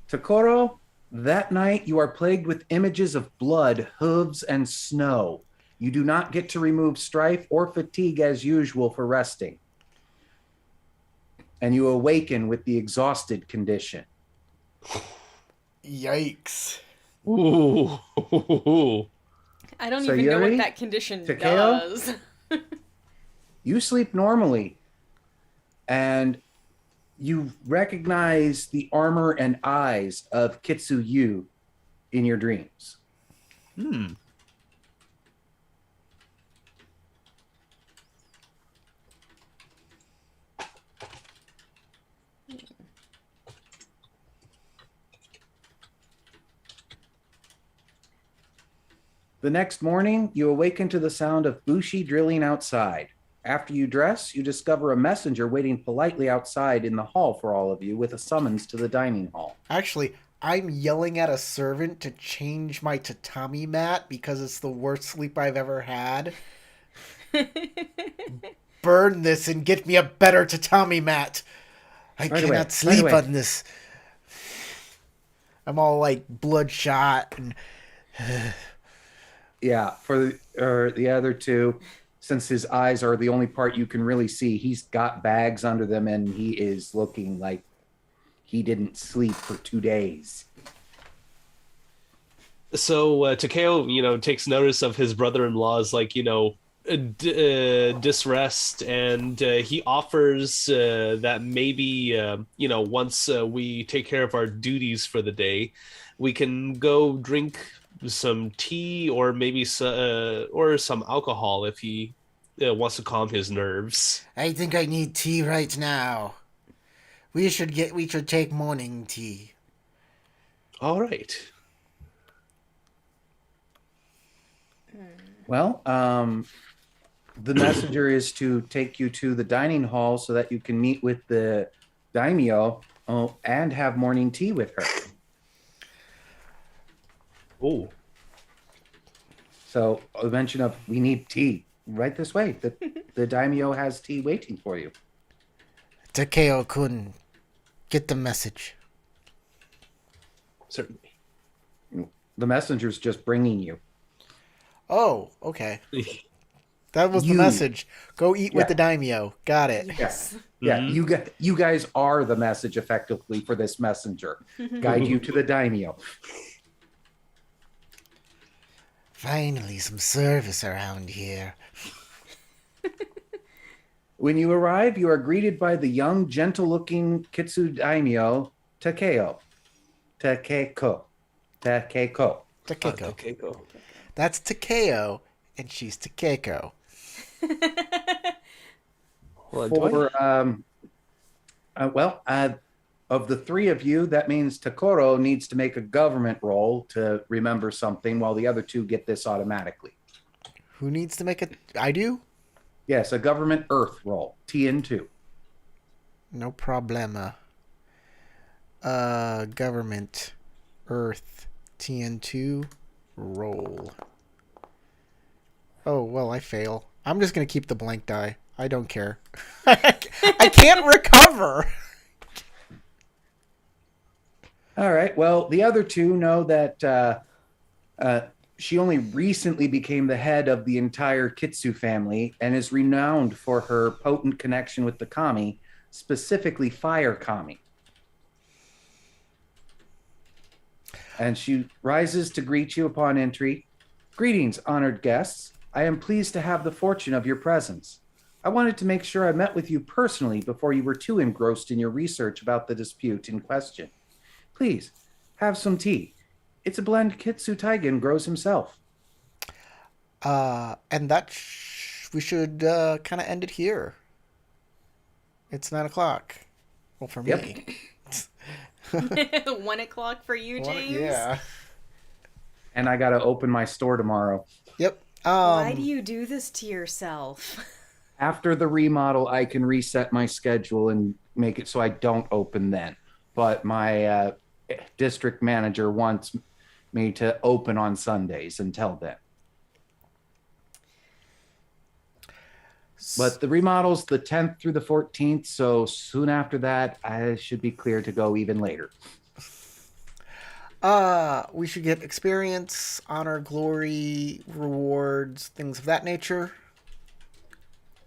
[SPEAKER 5] Takoro, that night you are plagued with images of blood, hooves, and snow. You do not get to remove strife or fatigue as usual for resting. And you awaken with the exhausted condition.
[SPEAKER 1] Yikes.
[SPEAKER 3] Ooh.
[SPEAKER 2] I don't
[SPEAKER 5] So
[SPEAKER 2] even know what
[SPEAKER 5] Yuri,
[SPEAKER 2] that condition
[SPEAKER 5] Takeo?
[SPEAKER 2] does.
[SPEAKER 5] You sleep normally, and you recognize the armor and eyes of Kitsuyu in your dreams.
[SPEAKER 3] Hmm.
[SPEAKER 5] The next morning, you awaken to the sound of Bushi drilling outside. After you dress, you discover a messenger waiting politely outside in the hall for all of you with a summons to the dining hall.
[SPEAKER 1] Actually, I'm yelling at a servant to change my tatami mat because it's the worst sleep I've ever had. Burn this and get me a better tatami mat. I
[SPEAKER 5] Right
[SPEAKER 1] cannot
[SPEAKER 5] away, right
[SPEAKER 1] sleep
[SPEAKER 5] away.
[SPEAKER 1] on this. I'm all like bloodshot and
[SPEAKER 5] Yeah, for the other two, since his eyes are the only part you can really see, he's got bags under them and he is looking like he didn't sleep for 2 days.
[SPEAKER 3] So Takeo, takes notice of his brother-in-law's disrest, and he offers that maybe once we take care of our duties for the day, we can go drink some tea or maybe or some alcohol if he wants to calm his nerves.
[SPEAKER 1] I think I need tea right now. We should take morning tea.
[SPEAKER 3] All right.
[SPEAKER 5] Well, the messenger is to take you to the dining hall so that you can meet with the daimyo and have morning tea with her.
[SPEAKER 3] Oh.
[SPEAKER 5] So a mention of we need tea right this way. The daimyo has tea waiting for you.
[SPEAKER 1] Takeo-kun, get the message.
[SPEAKER 3] Certainly.
[SPEAKER 5] The messenger's just bringing you.
[SPEAKER 1] Oh, okay. That was the
[SPEAKER 5] You-
[SPEAKER 1] message. Go eat with
[SPEAKER 5] Yeah.
[SPEAKER 1] the daimyo. Got it.
[SPEAKER 5] Yes. Yeah,
[SPEAKER 3] Mhm.
[SPEAKER 5] you guys are the message effectively for this messenger. Guide you to the daimyo.
[SPEAKER 1] Finally, some service around here.
[SPEAKER 5] When you arrive, you are greeted by the young, gentle-looking Kitsu daimyo, Takeo. Takeko.
[SPEAKER 1] Takeko.
[SPEAKER 3] Takeko.
[SPEAKER 1] That's Takeo, and she's Takeko.
[SPEAKER 3] Well, do I-
[SPEAKER 5] Of the three of you, that means Takoro needs to make a government roll to remember something, while the other two get this automatically.
[SPEAKER 1] Who needs to make it? I do?
[SPEAKER 5] Yes, a government Earth roll, TN2.
[SPEAKER 1] No problema. Government. Earth. TN2. Roll. Oh, well, I fail. I'm just going to keep the blank die. I don't care. I can't recover.
[SPEAKER 5] All right. Well, the other two know that she only recently became the head of the entire Kitsu family and is renowned for her potent connection with the kami, specifically fire kami. And she rises to greet you upon entry. Greetings, honored guests. I am pleased to have the fortune of your presence. I wanted to make sure I met with you personally before you were too engrossed in your research about the dispute in question. Please, have some tea. It's a blend Kitsu Taigen grows himself.
[SPEAKER 1] And we should kind of end it here. It's 9:00. Well, for me.
[SPEAKER 2] 1 o'clock for you, James?
[SPEAKER 1] Yeah.
[SPEAKER 5] And I got to open my store tomorrow.
[SPEAKER 1] Yep.
[SPEAKER 2] Why do you do this to yourself?
[SPEAKER 5] After the remodel, I can reset my schedule and make it so I don't open then. But my district manager wants me to open on Sundays until then. But the remodel's the 10th through the 14th, so soon after that, I should be clear to go even later.
[SPEAKER 1] We should get experience, honor, glory, rewards, things of that nature.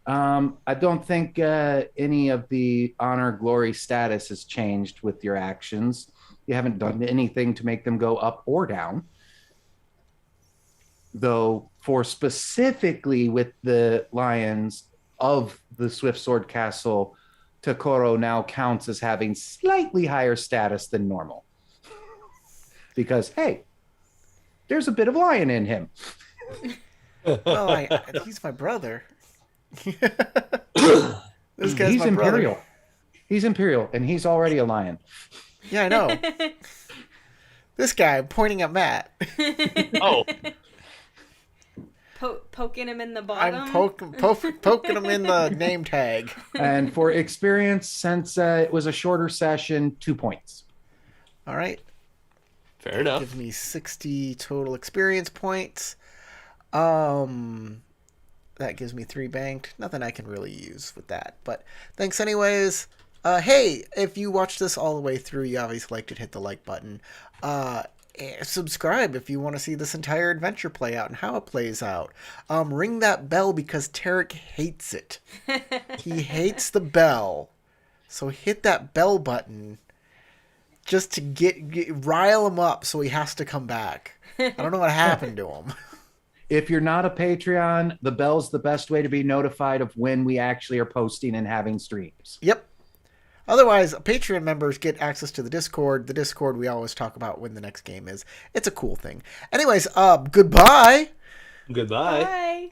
[SPEAKER 5] I don't think any of the honor, glory status has changed with your actions. You haven't done anything to make them go up or down. Though, for specifically with the Lions of the Swift Sword Castle, Takoro now counts as having slightly higher status than normal. Because, hey, there's a bit of lion in him.
[SPEAKER 1] Well, he's my brother. This guy's
[SPEAKER 5] He's
[SPEAKER 1] my
[SPEAKER 5] Imperial.
[SPEAKER 1] brother.
[SPEAKER 5] He's Imperial, and he's already a lion.
[SPEAKER 1] Yeah, I know. This guy pointing at Matt.
[SPEAKER 3] Oh,
[SPEAKER 2] Poking him in the bottom?
[SPEAKER 1] I'm poking him in the name tag.
[SPEAKER 5] And for experience, since it was a shorter session, 2 points.
[SPEAKER 1] All right.
[SPEAKER 3] fair enough.
[SPEAKER 1] Gives me 60 total experience points. That gives me 3 banked. Nothing I can really use with that. But thanks anyways. Hey, if you watched this all the way through, you obviously liked it, hit the like button. Subscribe if you want to see this entire adventure play out and how it plays out. Ring that bell because Tarek hates it. He hates the bell. So hit that bell button just to rile him up so he has to come back. I don't know what happened to him.
[SPEAKER 5] If you're not a Patreon, the bell's the best way to be notified of when we actually are posting and having streams.
[SPEAKER 1] Yep. Otherwise, Patreon members get access to the Discord. The Discord we always talk about when the next game is. It's a cool thing. Anyways, goodbye.
[SPEAKER 3] Goodbye.
[SPEAKER 2] Bye.